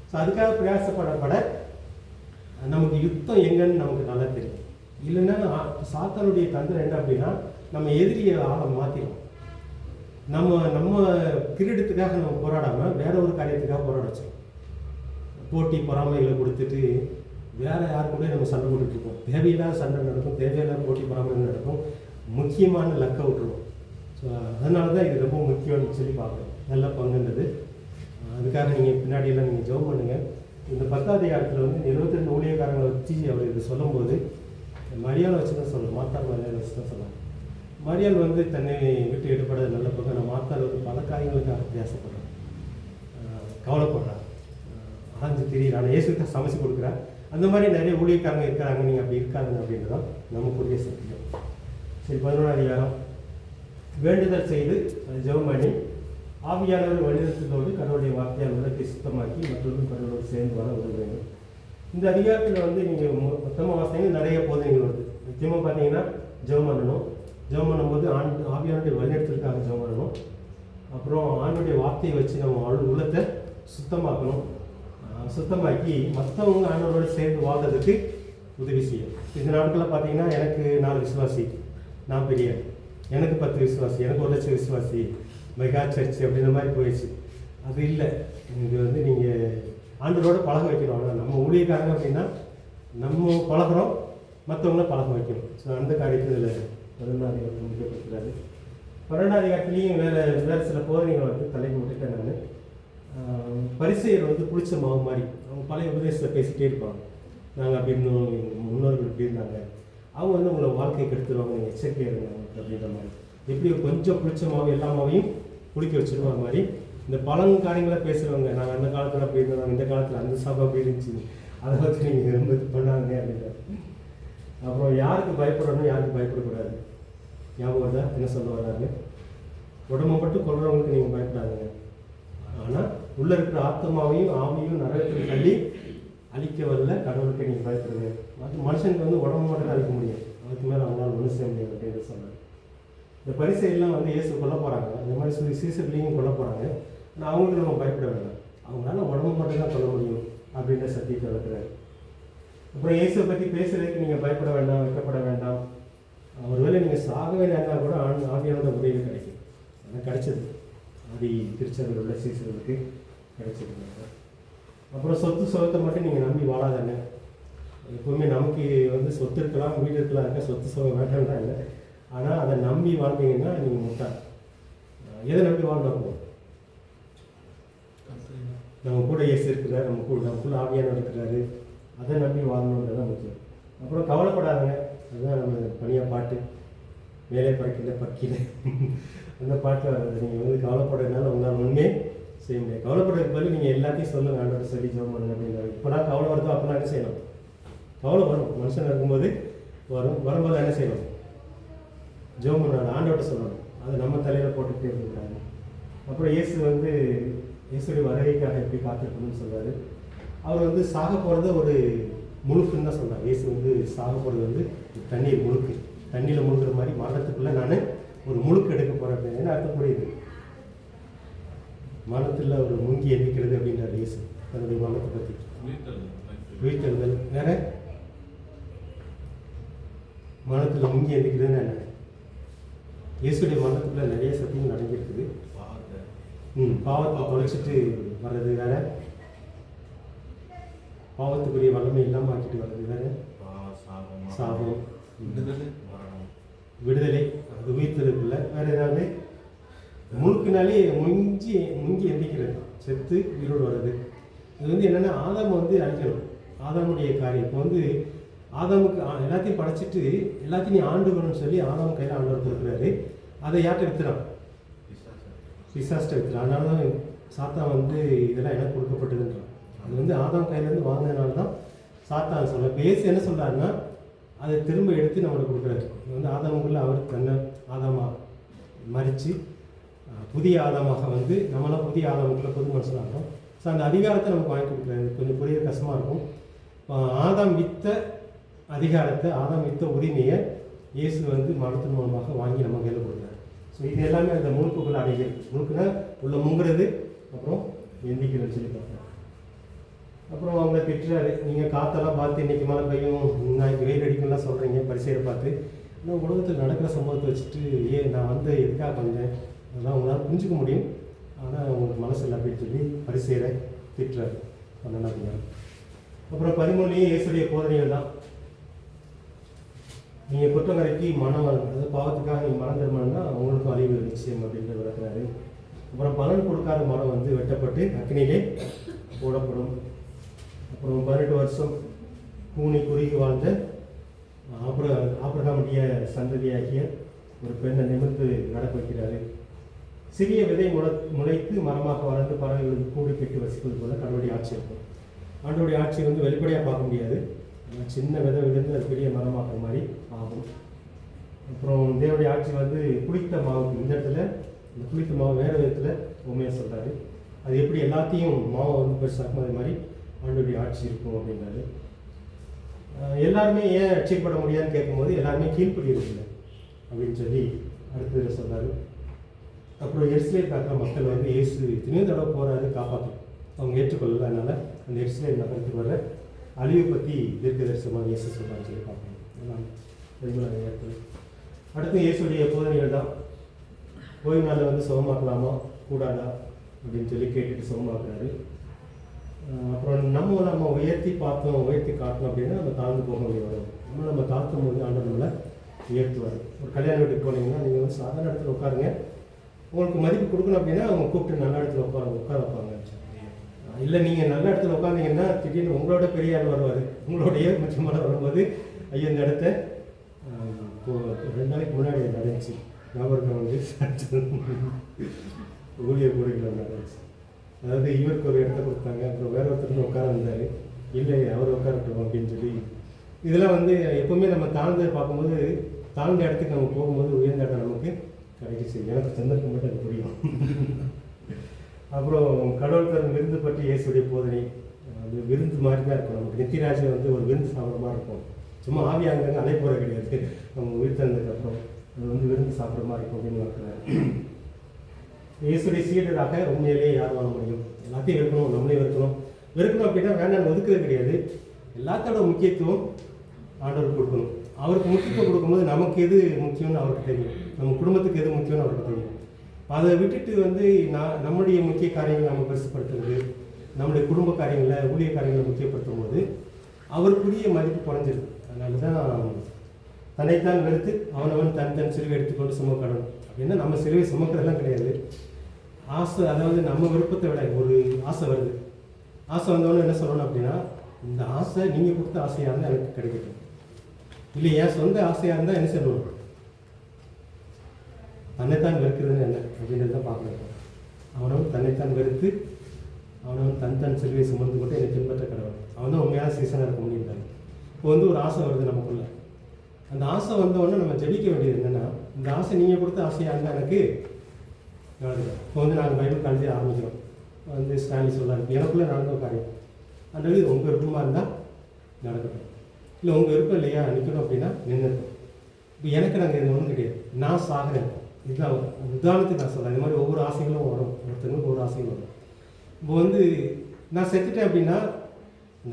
ஸோ அதுக்காக பிரயாசப்படப்பட நமக்கு யுத்தம் எங்கன்னு நமக்கு நல்லா தெரியும். இல்லைன்னா சாத்தானுடைய தந்திரம் என்ன அப்படின்னா, நம்ம எதிரியை ஆளை மாற்றிடும். நம்ம கிரீடத்துக்காக நம்ம போராடாமல் வேற ஒரு காரியத்துக்காக போராட வச்சோம். போட்டி பொறாமைகளை கொடுத்துட்டு வேற யார் கூட நம்ம சண்டை போட்டுட்ருக்கோம். தேவையில்லாத சண்டை நடக்கும், தேவையில்லாத போட்டி பொறாமைகள் நடக்கும், முக்கியமான லக்கை விட்டுருவோம். ஸோ அதனால தான் இது ரொம்ப முக்கியம்னு சொல்லி பார்க்குறோம். நல்ல பங்குன்றது. அதுக்காக நீங்கள் பின்னாடியெல்லாம் நீங்கள் ஜெபம் பண்ணுங்கள். இந்த 10ஆம் அதிகாரத்தில் வந்து 72 ஊழியக்காரங்களை வச்சு அவர் இது சொல்லும்போது மரியாதை வச்சு தான் சொல்லணும், மாத்தாள் மரியாதை வச்சு தான் சொல்லலாம். மரியாள் வந்து தன்னை விட்டு எடுப்பட நல்ல பக்கம். நான் மாத்தாள் வந்து பல காரியங்களுக்காக பிரயாசப்படுறேன், கவலைப்படுறான், அலைஞ்சு திரியிறான், இயேசுக்கு சமைச்சு கொடுக்குறேன். அந்த மாதிரி நிறைய ஊழியக்காரங்க இருக்கிறாங்க. நீங்கள் அப்படி இருக்காதுங்க அப்படின்னு தான் நமக்குரிய சத்தியம். சரி, 11ஆம் அதிகாரம். வேண்டுதல் செய்து ஜெபம் பண்ணி ஆவியானவர் வழிநடத்துவதோடு கடவுளுடைய வார்த்தையால் உள்ளத்தை சுத்தமாக்கி மற்றொரு கடவுளோடு சேர்ந்து வர உதவ வேண்டும். இந்த அதிகாரத்தில் வந்து நீங்கள் மொத்தமாக வாசித்தீங்கன்னா நிறைய போதனைகள் வருது. முக்கியமாக பார்த்தீங்கன்னா ஜெபம் பண்ணணும். ஜெபம் பண்ணும்போது ஆவியானுடைய வழிநடத்துவதற்காக ஜெபம் பண்ணணும். அப்புறம் ஆண்டுடைய வார்த்தையை வச்சு நம்ம உள்ளத்தை சுத்தமாக்கணும். சுத்தமாக்கி மற்றவங்க ஆண்டவரோடு சேர்ந்து வாழ்றதுக்கு உதவி செய்யும். இந்த நாட்களில் பார்த்தீங்கன்னா எனக்கு 4 விசுவாசி, நான் பெரிய, எனக்கு 10 விசுவாசி, எனக்கு 1 லட்சம் விசுவாசி, மெகா சர்ச் அப்படின்ற மாதிரி போயிடுச்சு. அது இல்லை. இது வந்து நீங்கள் ஆண்டவரோட பழக வைக்கணும். ஆனால் நம்ம ஊழியக்காரங்க அப்படின்னா நம்ம பழகிறோம், மற்றவங்கள பழக வைக்கணும். ஸோ அந்த காரியத்தில் இதில் 11ஆம் அதிகாரத்தில் முக்கியப்படுத்துகிறாரு. 12ஆம் அதிகாரத்துலேயும் வேறு சில போதனைகள் வந்து தலைக்கு விட்டுட்டேன் நான். பரிசேயர் வந்து புளிச்ச மாவு மாதிரி அவங்க பழைய உபதேசத்தை பேசிகிட்டே இருப்பாங்க. நாங்கள் அப்படி இருந்தோம், எங்கள் முன்னோர்கள் இப்படி இருந்தாங்க, அவங்க வந்து உங்களை வாழ்க்கை கெடுத்துருவாங்க, நீங்கள் எச்சரிக்கை இருந்தாங்க அப்படின்ற மாதிரி. எப்படி கொஞ்சம் புளிச்ச மாவு எல்லா மாவையும் குளிக்க வச்சுருவாங்க மாதிரி இந்த பழங்காரியங்களை பேசுகிறவங்க, நாங்கள் அந்த காலத்தில் அப்படி இருந்தோம், இந்த காலத்தில் அந்த சபை அப்படி இருந்துச்சு, அதை பற்றி நீங்கள் ரொம்ப இது பண்ணாங்க அப்படின்ற. அப்புறம் யாருக்கு பயப்படணும், யாருக்கு பயப்படக்கூடாது, ஞாபகம் தான் என்ன சொல்ல வர்றாரு. உடம்பை மட்டும் கொள்றவங்களுக்கு நீங்கள் பயப்படாதுங்க, ஆனால் உள்ளே இருக்கிற ஆத்மாவையும் ஆவியும் நரகத்தில் தள்ளி அழிக்க வரல கடவுளுக்கு நீங்கள் பயப்படுங்க. மனுஷனுக்கு வந்து உடம்பு மட்டும் தான் அழிக்க முடியும், அதுக்கு மேலே அவங்களால ஒன்றும் செய்ய முடியாது அப்படின்னு சொன்னார். இந்த பரிசையெல்லாம் வந்து இயேசு கொல்ல போகிறாங்க, இந்த மாதிரி சீசர்லேயும் கொல்ல போகிறாங்க. ஆனால் அவங்களுக்கு நம்ம பயப்பட வேண்டாம், அவங்களால உடம்பு மட்டும் தான் கொல்ல முடியும் அப்படின்ற சத்தியத்தை வளர்க்குறாரு. அப்புறம் இயேசுவை பற்றி பேசுறதுக்கு நீங்கள் பயப்பட வேண்டாம், வைக்கப்பட வேண்டாம். ஒருவேளை நீங்கள் சாகவே நேர்ந்தா கூட ஆவியானோட உதவி கிடைக்கும். ஆனால் கிடைச்சது ஆதி திருச்சபையில் உள்ள சீசர்களுக்கு கிடைச்சிருக்காங்க. அப்புறம் சொத்து சுகத்தை மட்டும் நீங்கள் நம்பி வாழாதாங்க. எப்போவுமே நமக்கு வந்து சொத்து இருக்கலாம், வீடு இருக்கலாம், இருக்க சொத்து சுகம் வேண்டாம்னா இல்லை. ஆனால் அதை நம்பி வாழ்ந்தீங்கன்னா நீங்கள் முட்டாள். எதை நம்பி வாழ்ந்தா போகும்? நம்ம கூட இயேசு இருக்கிறார், நமக்குள்ள ஆவியானவர் இருக்கிறாரு, அதை நம்பி வாழணுன்றதான் முக்கியம். அப்புறம் கவலைப்படாதுங்க, அதுதான் நம்ம பணியாக பாட்டு, மேலே பறக்கல பக்கில அந்த பாட்டில் வர்றது. நீங்கள் வந்து கவலைப்படுறதுனால உங்களால் ஒன்றுமே செய்ய முடியாது. கவலைப்படுறதுக்கு பதில் நீங்கள் எல்லாத்தையும் சொல்லுங்கள், ஆண்டோட சொல்லி ஜெபம் பண்ணுங்க அப்படின்னாரு. இப்போலாம் கவலை வருதோ அப்போலாம் என்ன செய்யணும்? கவலை வரும், மனுஷன் இருக்கும்போது வரும்போது என்ன செய்யணும்? ஜெபம் பண்ணாரு, ஆண்டோட சொல்லணும். அதை நம்ம தலையில் போட்டுக்கிட்டே இருக்கக்கூடாது. அப்புறம் இயேசு வந்து இயேசுடைய வருகைக்காக எப்படி காத்திருக்கணும்னு சொல்கிறாரு. அவர் வந்து சாக போகிறத ஒரு முழுக்குன்னு தான் சொல்கிறார். இயேசு வந்து சாக போகிறது வந்து தண்ணீர் முழுக்கு, தண்ணியில் முழுக்கிற மாதிரி மரணத்துக்குள்ளே நான் ஒரு முழுக்கு எடுக்க போகிறேன் அப்படின்னு அர்த்தம் புரியுது. மரணத்தில் ஒரு முங்கி எண்ணிக்கிறது அப்படின்றார் இயேசு தன்னுடைய மரணத்தை பற்றி. உயிர்த்தெழுதல் வேற, மரணத்தில் முங்கி எண்ணிக்கிறதுன்னு என்ன? இயேசுடைய மரணத்துக்குள்ள நிறைய சத்தியங்கள் நடந்திருக்குது. பாவத்தை தொலைச்சிட்டு வர்றது வேற, பாவத்துக்குரிய வல்லமை இல்லாமல் ஆக்கிட்டு வர்றது வேற, சாபம், விடுதலை, அது உயிர்த்தெழுதலுக்குள்ள வேற ஏதாவது முழுக்கினாலே முங்கி எந்திக்கிறது, செத்து உயிரோடு வர்றது. இது வந்து என்னென்னா ஆதாம் வந்து அழிக்கணும், ஆதாமுடைய காரியம். இப்போ வந்து ஆதாமுக்கு எல்லாத்தையும் படைச்சிட்டு எல்லாத்தையும் ஆண்டுகணும்னு சொல்லி ஆதாம் கையில் ஆண்டவர் கொடுக்குறாரு. அதை யார்கிட்ட வித்துறான்? பிசாஸ்ட்டை வித்துறான். அதனால தான் சாத்தான் வந்து இதெல்லாம் எனக்கு கொடுக்கப்பட்டதுன்றான். அது வந்து ஆதாம் கையிலேருந்து வாங்கினதுனால தான் சாத்தான் சொல்ல. இப்போ இயேசு என்ன சொல்கிறாருன்னா அதை திரும்ப எடுத்து நம்மளுக்கு கொடுக்குறாரு. இது வந்து ஆதாமுக்குள்ளே அவர் தன்னை ஆதாமா மறித்து புதிய ஆதாமாக வந்து நம்மளாம் புதிய ஆதாமுக்குள்ள புது மனுஷனாகிறோம். ஸோ அந்த அதிகாரத்தை நமக்கு வாங்கி கொடுக்குறாரு. கொஞ்சம் புரிய கஷ்டமாக இருக்கும். ஆதாம் வித்த அதிகாரத்தை, ஆதாம் வித்த உரிமையை இயேசு வந்து மரணத்தின் மூலமாக வாங்கி நம்ம கையில் கொடுக்குறாரு. ஸோ இது எல்லாமே அந்த முழுக்குகள் அடைகிறது. முழுக்குன்னா உள்ள முங்குறது, அப்புறம் எந்திக்கிறது சொல்லி பார்க்குறோம். அப்புறம் அவங்கள திட்டுறாரு, நீங்கள் காற்றெல்லாம் பார்த்து இன்றைக்கி மழை பெய்யும், நாளைக்கு வெயில் அடிக்கும்லாம் சொல்கிறீங்க பரிசையை பார்த்து. ஆனால் உலகத்தில் நடக்கிற சம்பவத்தை வச்சுட்டு நான் வந்து எதுக்காக வந்தேன், அதெல்லாம் உங்களால் புரிஞ்சுக்க முடியும், ஆனால் உங்களுக்கு மனசு இல்லை அப்படின்னு சொல்லி பரிசையை திட்டுறாரு. 12ஆம் அதிகாரம். அப்புறம் 13 இயேசுடைய போதனைகள் தான். நீங்கள் குற்றங்கரைக்கு மனம், அதாவது பாவத்துக்காக நீங்கள் மனம் திரும்பினா அவங்களுக்கும் அழிவு நிச்சயம் அப்படின்ற விளக்குறாரு. அப்புறம் பலன் கொடுக்காத மரம் வந்து வெட்டப்பட்டு அக்னியிலே போடப்படும். அப்புறம் 18 வருஷம் கூனி குறுகி வாழ்ந்த ஆபிரகாமுடைய சந்ததியாகிய ஒரு பெண்ணை நிமிர்ந்து நடக்க வைக்கிறாரு. சிறிய விதை முளைத்து மரமாக வளர்ந்து பறவைகளுக்கு கூடி கட்டி வசிப்பது போல கடவுளுடைய ஆட்சி இருக்கும். ஆண்டோடைய ஆட்சி வந்து வெளிப்படையாக பார்க்க முடியாது, சின்ன விதை விழுந்து அது பெரிய மரமாக்குற மாதிரி ஆகும். அப்புறம் தேவனுடைய ஆட்சி வந்து புளித்த மாவுக்கு, இந்த இடத்துல இந்த புளித்த மாவு வேறு விதத்தில் உண்மையாக சொல்கிறாரு. அது எப்படி எல்லாத்தையும் மாவை வந்து பெருசாக்கும், அதே மாதிரி ஆண்டோடைய ஆட்சி இருக்கும் அப்படின்றாரு. எல்லாருமே ஏன் ரட்சிக்கப்பட முடியாதுன்னு கேட்கும்போது எல்லாருமே கீழ்ப்படியதில்லை அப்படின்னு சொல்லி அடுத்ததில் சொல்கிறாரு. அப்புறம் எருசலேம் காக்கிற மக்கள் வந்து இயேசு எத்தனையோ தடவை போகிறாரு, காப்பாற்றும், அவங்க ஏற்றுக்கொள்ளல. அதனால் அந்த எருசலேம் நகரத்துக்கு வர அழிவை பற்றி தீர்க்க தரிசனமாக இயேசு சொல்கிறான்னு சொல்லி பார்க்கணும். எல்லாம் இடத்துல அடுத்து இயேசுடைய போதனைகள் தான். ஓய்வு நாளில் வந்து சுகமாக்கலாமா கூடாதா அப்படின்னு சொல்லி கேட்டுட்டு சுகமாக்குறாரு. அப்புறம் நம்ம உயர்த்தி பார்த்தோம், உயர்த்தி காட்டணும் அப்படின்னா நம்ம தாழ்ந்து போக வேண்டிய வரும். நம்ம தாழ்த்தும் போது ஆண்டவர் நம்மளை உயர்த்துவார். ஒரு கல்யாண வீட்டுக்கு போனீங்கன்னா நீங்கள் வந்து சாதாரண இடத்துல உட்காருங்க, உங்களுக்கு மதிப்பு கொடுக்கணும் அப்படின்னா அவங்க கூப்பிட்டு நல்ல இடத்துல உட்கார வைப்பாங்க. இல்லை நீங்கள் நல்ல இடத்துல உட்காந்தீங்கன்னா திடீர்னு உங்களோட பெரிய ஆள் வருவார், உங்களோடைய முக்கியமான வரும்போது ஐயோ இந்த இடத்த இப்போது 2 நாளைக்கு முன்னாடி நடந்துச்சு, ஞாபகம் வந்து ஊழியர் கூடைகள் நடந்துச்சு. அதாவது இவருக்கு ஒரு இடத்த கொடுத்தாங்க, அப்புறம் வேற ஒருத்தர் உட்கார வந்தார், இல்லை அவர் உட்காரட்டும் அப்படின்னு சொல்லி. இதெல்லாம் வந்து எப்போவுமே நம்ம தாழ்ந்து பார்க்கும்போது, தாழ்ந்த இடத்துக்கு நம்ம போகும்போது உயர்ந்த இடம் நமக்கு கிடைக்கிச்சு. எனக்கு சந்தர்ப்பம் மட்டும் அது புரியும். அப்புறம் கடவுள் தரும் விருந்து பற்றி இயேசுடைய போதனை, அது விருந்து மாதிரி தான் இருக்கும். நமக்கு நித்திராஜை வந்து ஒரு விருந்து சாப்பிட்ற மாதிரி இருக்கும். சும்மா ஆவியாங்க அலை போகிற கிடையாது, நம்ம உயிர் தந்ததுக்கப்புறம் அது வந்து விருந்து சாப்பிட்ற மாதிரி இருக்கும் அப்படின்னு பார்க்குறாரு. இயேசுடைய சீடராக உண்மையிலேயே யார் வாழ முடியும்? எல்லாத்தையும் வெறுக்கணும், நம்மளே வெறுக்கணும் அப்படின்னா வேண்டாம் ஒதுக்குறது கிடையாது. எல்லாத்தோட முக்கியத்துவம் ஆண்டவருக்கு கொடுக்கணும். அவருக்கு முக்கியத்துவம் கொடுக்கும்போது நமக்கு எது முக்கியம்னு அவருக்கு தெரியும், நம்ம குடும்பத்துக்கு எது முக்கியம்னு அவருக்கு தெரியும். அதை விட்டுட்டு வந்து நம்முடைய முக்கிய காரியங்களை நம்ம பெருசுப்படுத்துறது, நம்முடைய குடும்ப காரியங்களை, ஊழிய காரியங்களை முக்கியப்படுத்தும் போது அவருக்குரிய மதிப்பு குறைஞ்சிருது. அதனால தான் தன்னைத்தான் வெறுத்து அவனவன் தன் சிலுவை எடுத்துக்கொண்டு சுமக்கணும் அப்படின்னா, நம்ம சிலுவை சுமக்கிறதெல்லாம் கிடையாது. ஆசை, அதாவது நம்ம விருப்பத்தை விட ஒரு ஆசை வருது, ஆசை வந்தவொடனே என்ன சொல்லணும் அப்படின்னா, இந்த ஆசை நீங்கள் கொடுத்த ஆசையாக இருந்தால் எனக்கு கிடைக்கட்டும், இல்லை என் சொந்த ஆசையாக இருந்தால் என்ன சொல்லணும், தன்னைத்தான் வெறுக்கிறதுன்னு என்ன அப்படின்றது தான் பார்க்கணும். அவனவன் தன்னைத்தான் வெறுத்து அவனவன் தன் சிலுவை சுமந்து கொண்டு என்னை பின்பற்ற கடவுள், அவன் தான் உண்மையான சீசனாக இருக்க முடியுன்றாங்க. இப்போ வந்து ஒரு ஆசை வருது நமக்குள்ள, அந்த ஆசை வந்தவொடனே நம்ம ஜெபிக்க வேண்டியது என்னென்னா, இந்த ஆசை நீங்கள் கொடுத்த ஆசையாக இருந்தால் எனக்கு நடக்குது. இப்போ வந்து நாங்கள் பைபிள் காலேஜே ஆரம்பிக்கிறோம், வந்து ஸ்டான்லி சொல்லாரு, எனக்குள்ளே நடந்த ஒரு காரியம், அந்த உங்கள் விருப்பமாக இருந்தால் நடக்கட்டும், இல்லை உங்கள் விருப்பம் இல்லையா நிற்கணும் அப்படின்னா நின்றுடும். இப்போ எனக்கு நாங்கள் இது ஒன்றும் கிடையாது, நான் சாகிறேன். இதுதான் உதாரணத்துக்கு நான் சொல்கிறேன். இது மாதிரி ஒவ்வொரு ஆசைகளும் வரும், ஒருத்தங்களுக்கு ஒவ்வொரு ஆசைகளும் வரும். இப்போ வந்து நான் செத்துட்டேன் அப்படின்னா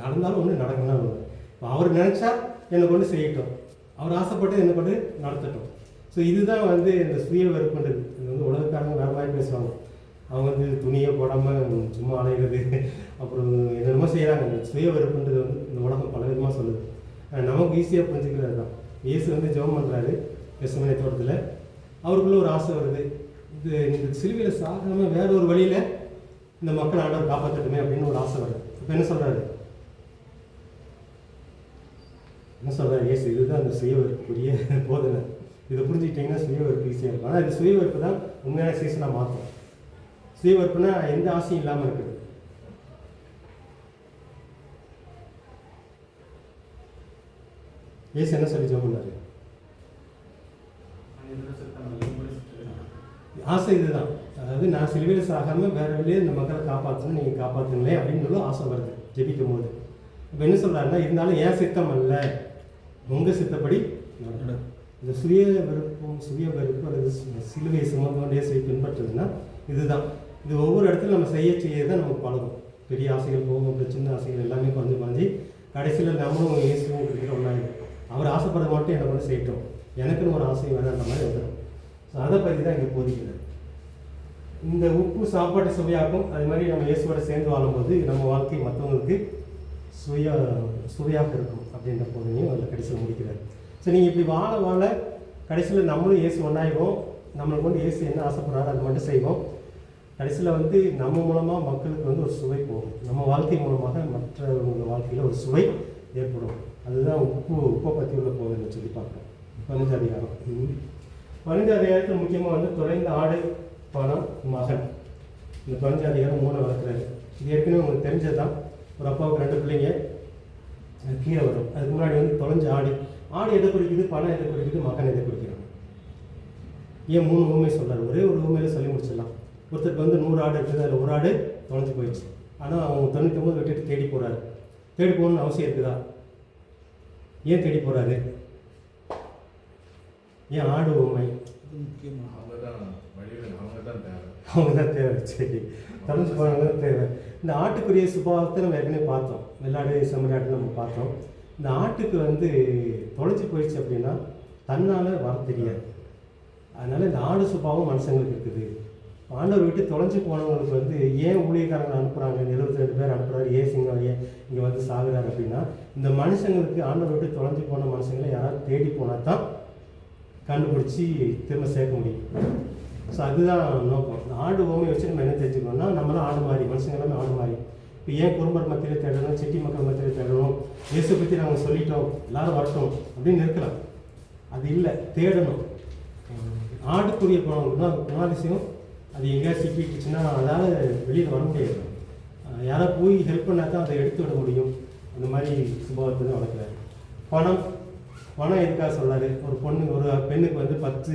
நடந்தாலும் ஒன்று நடக்கணும் ஒன்று. இப்போ அவர் நினச்சா என்னை கொண்டு செய்யட்டும், அவர் ஆசைப்பட்டு என்னை கொண்டு நடத்தட்டும். ஸோ இதுதான் வந்து இந்த சுய வெறுப்புன்றது. இது வந்து உலகக்காரங்க வேறு மாதிரி பேசுவாங்க, அவங்க வந்து துணியை போடாமல் சும்மா அலைகிறது, அப்புறம் என்னென்னமோ செய்கிறாங்க. இந்த சுய வெறுப்புன்றது வந்து இந்த உலகம் பல விதமாக சொல்லுது, நமக்கு ஈஸியாக புரிஞ்சுக்கிறது தான். இயேசு வந்து ஜெபம் பண்ணுறாரு கெத்செமனே தோட்டத்தில், அவருக்குள்ள ஒரு ஆசை வருது, இந்த சிலுவையில் சாகாமல் வேற ஒரு வழியில் இந்த மக்கள் ஆண்டவர் காப்பாற்றட்டுமே அப்படின்னு ஒரு ஆசை வருது. இப்போ என்ன சொல்கிறாரு இயேசு, இதுதான் அந்த சுய வெறுப்புரிய போதனை. இதை புரிஞ்சுக்கிட்டிங்கன்னா சுய வெறுப்பு ஈஸியாக இருக்கும். ஆனால் இது சுய வெறுப்பு தான் உண்மையான சீசனாக மாற்றும். சுய வெறுப்புனா எந்த ஆசையும் இல்லாமல் இருக்குது. இயேசு என்ன சொல்லி ஜெபம் பண்ணாரு? ஆசை இதுதான், அதாவது நான் சிலுவையில் சாகாமல் வேற வழியே இந்த மக்களை காப்பாற்றணும், நீங்கள் காப்பாற்றுங்களே அப்படின்னு சொல்லி ஆசை வருது ஜெபிக்கும் போது. இப்போ என்ன சொல்கிறாருன்னா, இருந்தாலும் ஏன் சித்தம் அல்ல உங்கள் சித்தப்படி நடக்கணும். இந்த சுய வெறுப்பு அல்லது சிலுவை சுமந்தோண்டே பின்பற்றுதுன்னா இதுதான். இது ஒவ்வொரு இடத்துல நம்ம செய்ய தான் நமக்கு பழகும். பெரிய ஆசைகள் போகும், அப்புறம் சின்ன ஆசைகள் எல்லாமே குறைஞ்சி கடைசியில் நம்மளும் இயேசுவும் இருக்கிற ஒன்றாயிடும். அவர் ஆசைப்படுறது மட்டும் எனக்கு ஒன்று செய்யட்டும், எனக்குன்னு ஒரு ஆசை வேணான்ற மாதிரி வந்துடும். ஸோ அதை பற்றி தான் இங்கே போதிக்கிறது. இந்த உப்பு சாப்பாட்டு சுவையாக்கும். அது மாதிரி நம்ம இயேசுவோட சேர்ந்து வாழும்போது நம்ம வாழ்க்கை மற்றவங்களுக்கு சுவையாக இருக்கும் அப்படின்ற போதையும் அதில் கடைசியில் முடிக்கிறார். ஸோ நீங்கள் இப்படி வாழ கடைசியில் நம்மளும் இயேசு ஒன்றாயிடும். நம்மளுக்கு வந்து இயேசு என்ன ஆசைப்படுறாரு அது மட்டும் செய்வோம். கடைசியில் வந்து நம்ம மூலமாக மக்களுக்கு வந்து ஒரு சுவை போகும். நம்ம வாழ்க்கை மூலமாக மற்றவங்க வாழ்க்கையில் ஒரு சுவை ஏற்படும். அதுதான் உப்பை பற்றி உள்ள போகுதுன்னு சொல்லி பார்க்குறோம். 15 அதிகாரம். 15 அதிகாரத்தில் முக்கியமாக வந்து தொலைந்த ஆடு, பணம், மகன். இந்த 15 அதிகாரம் 3 வளர்க்குறாரு. இது ஏற்கனவே உங்களுக்கு தெரிஞ்சது தான். ஒரு அப்பாவுக்கு 2 பிள்ளைங்க, அது கீழே வரும். அதுக்கு முன்னாடி வந்து தொலைஞ்ச ஆடு எதை குறிக்குது, பணம் எதை குறிக்குது, மகன் எதை குறிக்கிறாங்க. ஏன் 3 ஊமை சொல்கிறார்? ஒரே ஒரு ஊமையில் சொல்லி முடிச்சிடலாம். ஒருத்தருக்கு வந்து 100 ஆடு இருக்குது, அதில் ஒரு ஆடு தொலைஞ்சு போயிடுச்சு. ஆனால் அவங்க 99 விட்டுட்டு தேடி போகிறாரு. தேடி போகணுன்னு அவசியம் இருக்குதா? ஏன் தேடி போகிறாரு? ஏன் ஆடு ஊமை? அவங்க தான் தேவை. சரி, தொலைஞ்சு போனவங்க தான் தேவை. இந்த ஆட்டுக்குரிய சுபாவத்தை நம்ம ஏற்கனவே பார்த்தோம். வெள்ளாடு செம்மறியாடு நம்ம பார்த்தோம். இந்த ஆட்டுக்கு வந்து தொலைஞ்சு போயிடுச்சு அப்படின்னா தன்னால் வர தெரியாது. அதனால் இந்த ஆடு சுபாவம் மனுஷங்களுக்கு இருக்குது. ஆண்டவர் விட்டு தொலைஞ்சு போனவங்களுக்கு வந்து ஏன் ஊழியக்காரங்களை அனுப்புகிறாங்க, 72 பேர் அனுப்புகிறாரு, இங்கே வந்து சாகுறாரு அப்படின்னா, இந்த மனுஷங்களுக்கு ஆண்டவர் விட்டு தொலைஞ்சு போன மனுஷங்களை யாராவது தேடி போனால் தான் கண்டுபிடிச்சி திரும்ப சேர்க்க முடியும். ஸோ அதுதான் நோக்கம். ஆடு ஓமையை வச்சு நம்ம என்ன தெரிஞ்சுக்கணும்னா, நம்மளாம் ஆடு மாதிரி, மனுஷங்க எல்லாமே ஆடு மாதிரி. இப்போ ஏன் குடும்பர் மத்தியில் தேடணும், செட்டி மக்கள் மத்தியில் தேடணும், இயேசு பற்றி நாங்கள் சொல்லிட்டோம் எல்லாரும் வரட்டும் அப்படின்னு இருக்கலாம். அது இல்லை, தேடணும். ஆடுக்குரிய குணாதிசயம் அது எங்கேயாவது சிக்கிட்டுச்சுன்னா அதால் வெளியில் வர முடியாது. யாராவது போய் ஹெல்ப் பண்ணால் தான் அதை எடுத்து விட முடியும். அந்த மாதிரி சுபாவத்தை தான் வளர்க்குறாரு. பணம் எதுக்காக சொல்கிறாரு? ஒரு பெண்ணுக்கு வந்து 10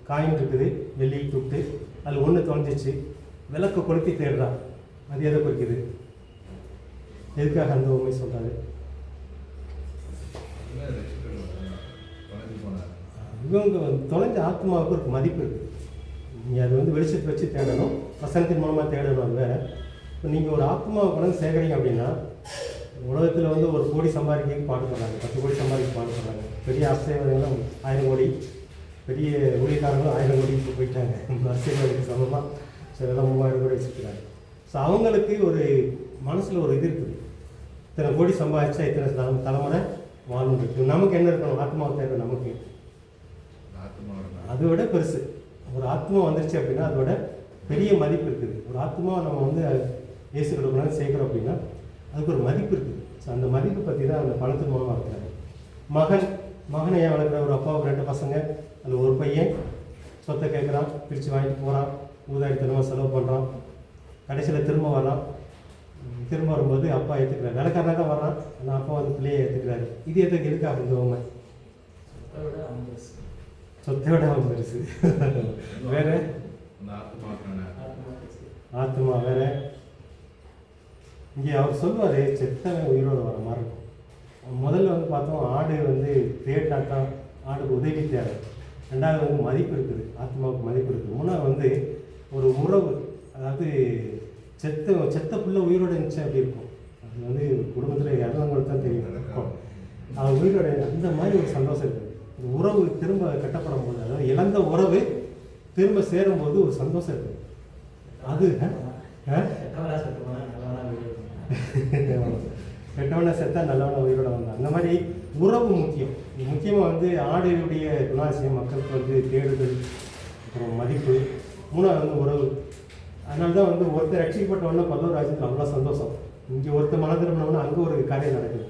காயின் இருக்குது, வெள்ளி துட்டு. அதில் 1 தொலைஞ்சிச்சு. விளக்க கொளுத்தி தேடுறா. அது எதை குறிக்குது? எதுக்காக அந்த உண்மை சொல்கிறாரு? இவங்க தொலைஞ்ச ஆத்மாவுக்கு ஒரு மதிப்பு இருக்குது. நீங்கள் அது வந்து வெளிச்சத்தை வச்சு தேடணும், வசனத்தின் மூலமாக தேடணும். அது வேறு. இப்போ நீங்கள் ஒரு ஆத்மாவை கொண்டு சேகரிங்க அப்படின்னா, உலகத்தில் வந்து 1 கோடி சம்பாதிக்க பாடுபடுறாங்க, 10 கோடி சம்பாதிக்க பாடுபடுறாங்க. பெரிய ஆசிரியர்கள்லாம் 1000 கோடி, பெரிய ஊழியக்காரங்களும் 1000 கோடிக்கு போயிட்டாங்க. அரசியலுக்கு சமமாக சிலலாம் 3000 கோடி வச்சுருக்கிறாங்க. ஸோ அவங்களுக்கு ஒரு மனசில் ஒரு இது இருக்குது. இத்தனை கோடி சம்பாதிச்சா இத்தனை தலைமுறை வாழணும் இருக்குது. நமக்கு என்ன இருக்கணும்? ஆத்மாவை தேவை. நமக்கு அதை விட பெருசு ஒரு ஆத்மா வந்துருச்சு அப்படின்னா அதோட பெரிய மதிப்பு இருக்குது. ஒரு ஆத்மா நம்ம வந்து இயேசு கொடுக்கணும்னு சேர்க்குறோம் அப்படின்னா அதுக்கு ஒரு மதிப்பு இருக்குது. ஸோ அந்த மதிப்பு பற்றி தான் அந்த பணத்தின் மூலமாக வளர்க்குறாரு. மகனை ஏன் வளர்க்குற? ஒரு அப்பாவுக்கு 2 பசங்க, அதில் ஒரு பையன் சொத்தை கேட்குறான், பிரித்து வாங்கிட்டு போகிறான், ஊதாரித்தனமாக செலவு பண்ணுறான். கடைசியில் திரும்ப வரான். திரும்ப வரும்போது அப்பா ஏற்றுக்கிறார். வேலைக்காரனாக தான் வர்றான், ஆனால் அப்பா வந்து பிள்ளையை ஏற்றுக்கிறாரு. இது எதுக்காக இந்த உண்மை? சொத்தை விட அவன் பெருசு. வேற ஆத்மா வேற. இங்கே அவர் சொல்லுவார், செத்தவன் உயிரோடு வர மாதிரி இருக்கும். முதல்ல வந்து பார்த்தோம், ஆடு வந்து தேடினா தான் ஆடுக்கு உதவி தேவை. 2வது வந்து மதிப்பு இருக்குது, ஆத்மாவுக்கு மதிப்பு இருக்குது. 3வது வந்து ஒரு உறவு. அதாவது செத்த புள்ள உயிரோடு இருந்துச்சு அப்படி இருக்கும். அது வந்து குடும்பத்தில் இறந்தவங்களுக்கு தான் தெரியும் இருக்கும். அவன் உயிரோட அந்த மாதிரி ஒரு சந்தோஷம் இருக்குது. ஒரு உறவு திரும்ப கட்டப்படும் போது, அதாவது இழந்த உறவு திரும்ப சேரும்போது ஒரு சந்தோஷம் இருக்குது. அது கெட்டவனை செத்தா நல்லவனை உயிரோட வந்தான். அந்த மாதிரி உறவு முக்கியம். முக்கியமாக வந்து ஆடுடைய குணாதிசயம் மக்களுக்கு வந்து தேடுதல், அப்புறம் மதிப்பு. 3வது வந்து உறவு. அதனால தான் வந்து ஒருத்தர் ரட்சிக்கப்பட்டவொன்னே பல்லவர் ராஜ்யத்தில் அவ்வளோ சந்தோஷம். இங்கே ஒருத்தர் மன திரும்பினோம்னா அங்கே ஒரு காரியம் நடக்குது.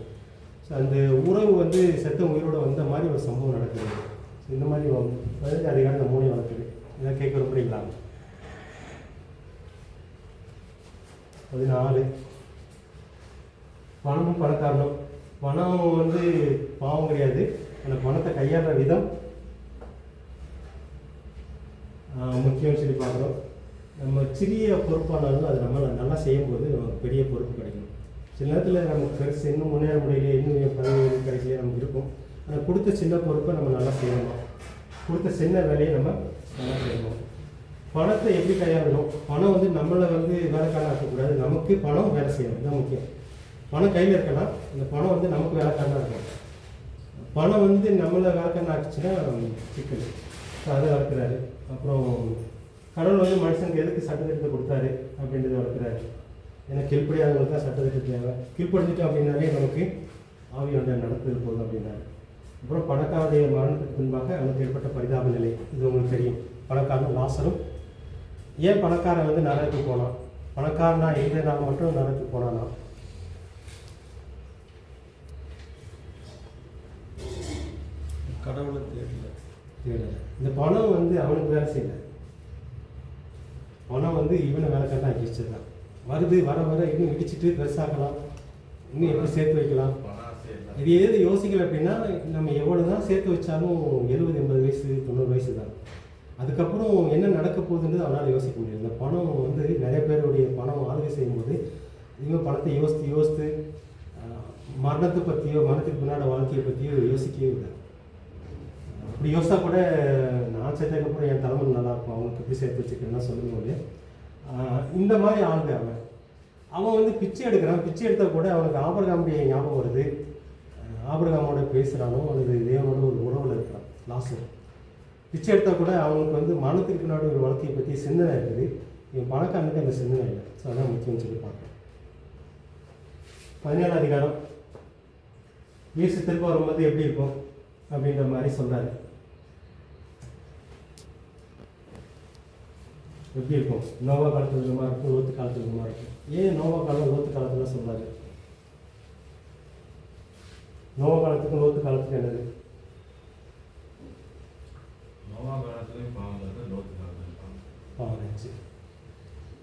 ஸோ அந்த உறவு வந்து செத்த உயிரோடு வந்த மாதிரி ஒரு சம்பவம் நடக்குது. ஸோ இந்த மாதிரி 15 அதிகாரம் இந்த 3 நடக்குது. இதை கேட்க விரும்புறீங்களா? 14 பணமும் பணக்காரனும். பணம் வந்து பாவம் கிடையாது. அந்த பணத்தை கையாளுற விதம் முக்கியம்னு சொல்லி பார்க்குறோம். நம்ம சிறிய பொறுப்பானாலும் அது நம்ம நல்லா செய்யும்போது நமக்கு பெரிய பொறுப்பு கிடைக்கும். சில நேரத்தில் நமக்கு பெருசு இன்னும் முன்னேற முடியல, இன்னும் பதவி கிடைக்கல நமக்கு இருக்கும். ஆனால் கொடுத்த சின்ன பொறுப்பை நம்ம நல்லா செய்யணும், கொடுத்த சின்ன வேலையை நம்ம நல்லா செய்யணும். பணத்தை எப்படி கையாளணும்? பணம் வந்து நம்மளை வந்து வேலைக்காரனாக இருக்கக்கூடாது, நமக்கு பணம் வேலை செய்யணும், இதுதான் முக்கியம். பணம் கையில் இருக்கலாம், இந்த பணம் வந்து நமக்கு வேலைக்காரனாக இருக்கும். பணம் வந்து நம்மளை வேலைக்காரனாக ஆச்சுன்னா சிக்கல். ஸோ அதை வளர்க்குறாரு. அப்புறம் கடவுள் வந்து மனுஷனுக்கு எதுக்கு சட்டத்திட்டத்தை கொடுத்தாரு அப்படின்றத வளர்க்குறாரு. ஏன்னா கீழ்ப்படியாதவங்களுக்கு தான் சட்டத்திட்டம் தேவை. கீழ்ப்படுத்திட்டோம் அப்படின்னாலே நமக்கு ஆவியோட நடத்துதல் போதும் அப்படின்னாரு. அப்புறம் பணக்காரருடைய மரணத்துக்கு பின்பாக அவனுக்கு ஏற்பட்ட பரிதாப நிலை, இது உங்களுக்கு தெரியும். பணக்காரன் லாசரும். ஏன் பணக்காரன் வந்து நரகத்துக்கு போனான்? பணக்காரனா இருந்ததுனால மட்டும் நரகத்துக்கு போனானா? கடவுளை தேடல. இந்த பணம் வந்து அவனுக்கு வேலை செய்யல, பணம் வந்து இவனை வேலைக்காரன் ஆக்கி தான் வருது. வர வர இன்னும் இடிச்சிட்டு பெருசாக்கலாம், இன்னும் எப்படி சேர்த்து வைக்கலாம், இது எது யோசிக்கல அப்படின்னா நம்ம எவ்வளோ தான் சேர்த்து வச்சாலும் 70 80 வயசு 90 வயசு தான். அதுக்கப்புறம் என்ன நடக்க போகுதுன்றது அவனால் யோசிக்க முடியாது. இந்த பணம் வந்து நிறைய பேருடைய பணம் ஆளுகை செய்யும்போது இவங்க பணத்தை யோசித்து மரணத்தை பற்றியோ மரணத்துக்கு பின்னாடி வாழ்க்கையை பற்றியோ யோசிக்கவே இல்லை. அப்படி யோசித்தா கூட நான் சேர்த்ததுக்கப்புறம் என் தலைமுறை நல்லாயிருக்கும், அவங்களுக்கு எப்படி சேர்த்து வச்சுக்கிறேன்னா சொல்லும்போது இந்த மாதிரி ஆளுங்க அவன் வந்து பிச்சை எடுக்கிறான். பிச்சை எடுத்தால் கூட அவனுக்கு ஆபிரகாமுடைய ஞாபகம் வருது, ஆபிரகாமோட பேசுகிறானோ அல்லது தேவனோட ஒரு உறவில் இருக்கிறான். லாசர் பிச்சை எடுத்தால் கூட அவனுக்கு வந்து மரணத்துக்கு பின்னாடி ஒரு வாழ்க்கையை பற்றி சிந்தனை இருக்குது. இவன் பணக்காரனுக்கு அந்த சிந்தனை இல்லை. ஸோ அதான் முக்கியம்னு சொல்லி பார்க்குறேன். 17ஆம் அதிகாரம், இயேசு திரும்ப வரும்போது எப்படி இருக்கும் அப்படின்ற மாதிரி சொல்கிறாரு. எப்படி இருக்கும்? நோவா காலத்தில் இருக்கிற இருக்கும், லோத்து காலத்தில் இருக்கிற இருக்கும். ஏன் நோவா காலம் லோத்து காலத்தில் சொல்கிறாரு? நோவா காலத்துக்கும் லோத்து காலத்துக்கும் என்னது? நோவா காலத்துலேயும் பாவம் இருக்குது, லோத்து காலத்துலையும் பாவம் இருந்துச்சு.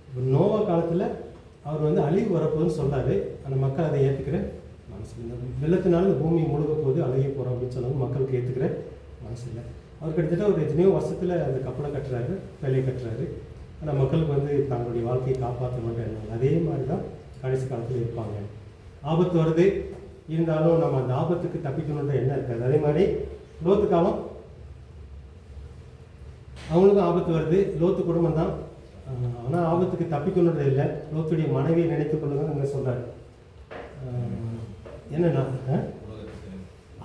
இப்போ நோவா காலத்தில் அவர் வந்து அழிவு வரப்போகுதுன்னு சொல்கிறாரு. அந்த மக்கள் அதை ஏற்றுக்கிற மனசு இல்லை. வெள்ளத்தினால இந்த பூமி முழுக போகுது, அழகி போகிறோம் அப்படின்னு சொன்னாலும் மக்களுக்கு ஏற்றுக்கிற மனசு இல்லை. அவர் கிட்டத்தட்ட ஒரு எத்தனையோ வருஷத்தில் அந்த கப்பலை கட்டுறாரு, வேலையை கட்டுறாரு. ஆனால் மக்களுக்கு வந்து தங்களுடைய வாழ்க்கையை காப்பாற்ற மாட்டேன் எண்ணம். அதே மாதிரி தான் கடைசி காலத்தில் இருப்பாங்க. ஆபத்து வருது, இருந்தாலும் நம்ம அந்த ஆபத்துக்கு தப்பிக்கணுன்ற எண்ணம் இருக்காது. அதே மாதிரி லோத்து காலம், அவங்களுக்கும் ஆபத்து வருது, லோத்து குடும்பம் தான். ஆனால் ஆபத்துக்கு தப்பிக்கணுன்றது இல்லை. லோத்துடைய மனைவியை நினைத்து கொள்ளுங்க அங்கே சொல்கிறார். என்னன்னா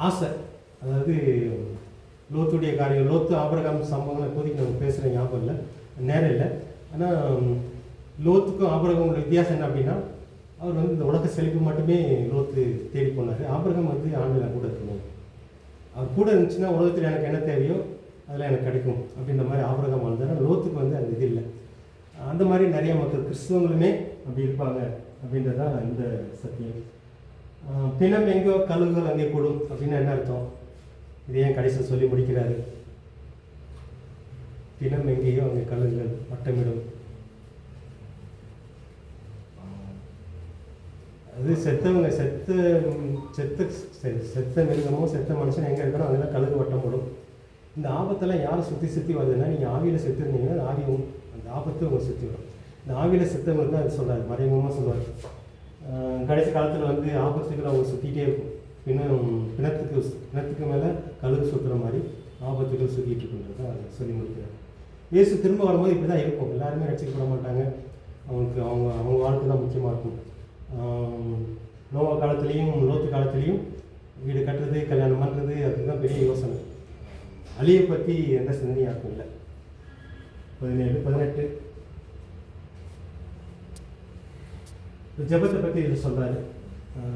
ஆசை, அதாவது லோத்துடைய காரியம், லோத்து ஆபிரகாம் சம்பவங்கள் இப்போதைக்கு நம்ம பேசுகிற ஞாபகம் இல்லை, நேரம் இல்லை. ஆனால் லோத்துக்கும் ஆபிரகாமோட வித்தியாசம் என்ன அப்படின்னா, அவர் வந்து இந்த உலக செழிப்பு மட்டுமே லோத்து தேடி போனார். ஆபிரகாம் வந்து ஆண்டுகள் கூட இருக்கணும், அவர் கூட இருந்துச்சுன்னா உலகத்தில் எனக்கு என்ன தேவையோ அதெல்லாம் எனக்கு கிடைக்கும் அப்படின்ற மாதிரி ஆபிரகாம் வாழ்ந்தார். லோத்துக்கு வந்து அந்த இது இல்லை. அந்த மாதிரி நிறைய மக்கள் கிறிஸ்தவங்களுமே அப்படி இருப்பாங்க அப்படின்றது தான் இந்த சத்தியம். பிணம் எங்கோ கழுகுகள் அங்கே கூடும் அப்படின்னு என்ன அர்த்தம்? இது ஏன் கடைசியில் சொல்லி முடிக்கிறாரு? பிணம் எங்கேயோ அங்கே கழுகுகள் வட்டமிடும். அது செத்தவங்க செத்த மிருகமோ செத்த மனுஷன் எங்கே இருக்கணும் அங்கெல்லாம் கழுகு வட்டம் போடும். இந்த ஆபத்தெல்லாம் யாரை சுற்றி வருதுன்னா, நீங்கள் ஆவியில் செத்துருந்தீங்கன்னா ஆவியும் அந்த ஆபத்து உங்களை சுற்றி வரும். இந்த ஆவியில் செத்தவங்களுக்கு தான் அது சொல்கிறார், மறைமுகமாக சொல்லுவார். கடைசி காலத்தில் வந்து ஆபத்துகள் அவங்க சுற்றிகிட்டே இருக்கும். பிணத்துக்கு மேலே கழுகு சுற்றுற மாதிரி ஆபத்துகள் சுற்றிட்டு இருக்குன்றது தான் அதை சொல்லி முடிக்கிறார். இயேசு திரும்ப வரும்போது இப்படி தான் இருக்கும். எல்லாருமே ரட்சிக்கப்பட மாட்டாங்க, அவங்க வாழ்க்கை தான் முக்கியமாக இருக்கும். நோவா காலத்துலேயும் லோத்து காலத்துலேயும் வீடு கட்டுறது, கல்யாணம் பண்ணுறது, அதுதான் பெரிய யோசனை. அழியை பற்றி எந்த சிந்தனையும் யாருக்கும் இல்லை. 17 18 ஜெபத்தை பற்றி இது சொல்கிறாரு.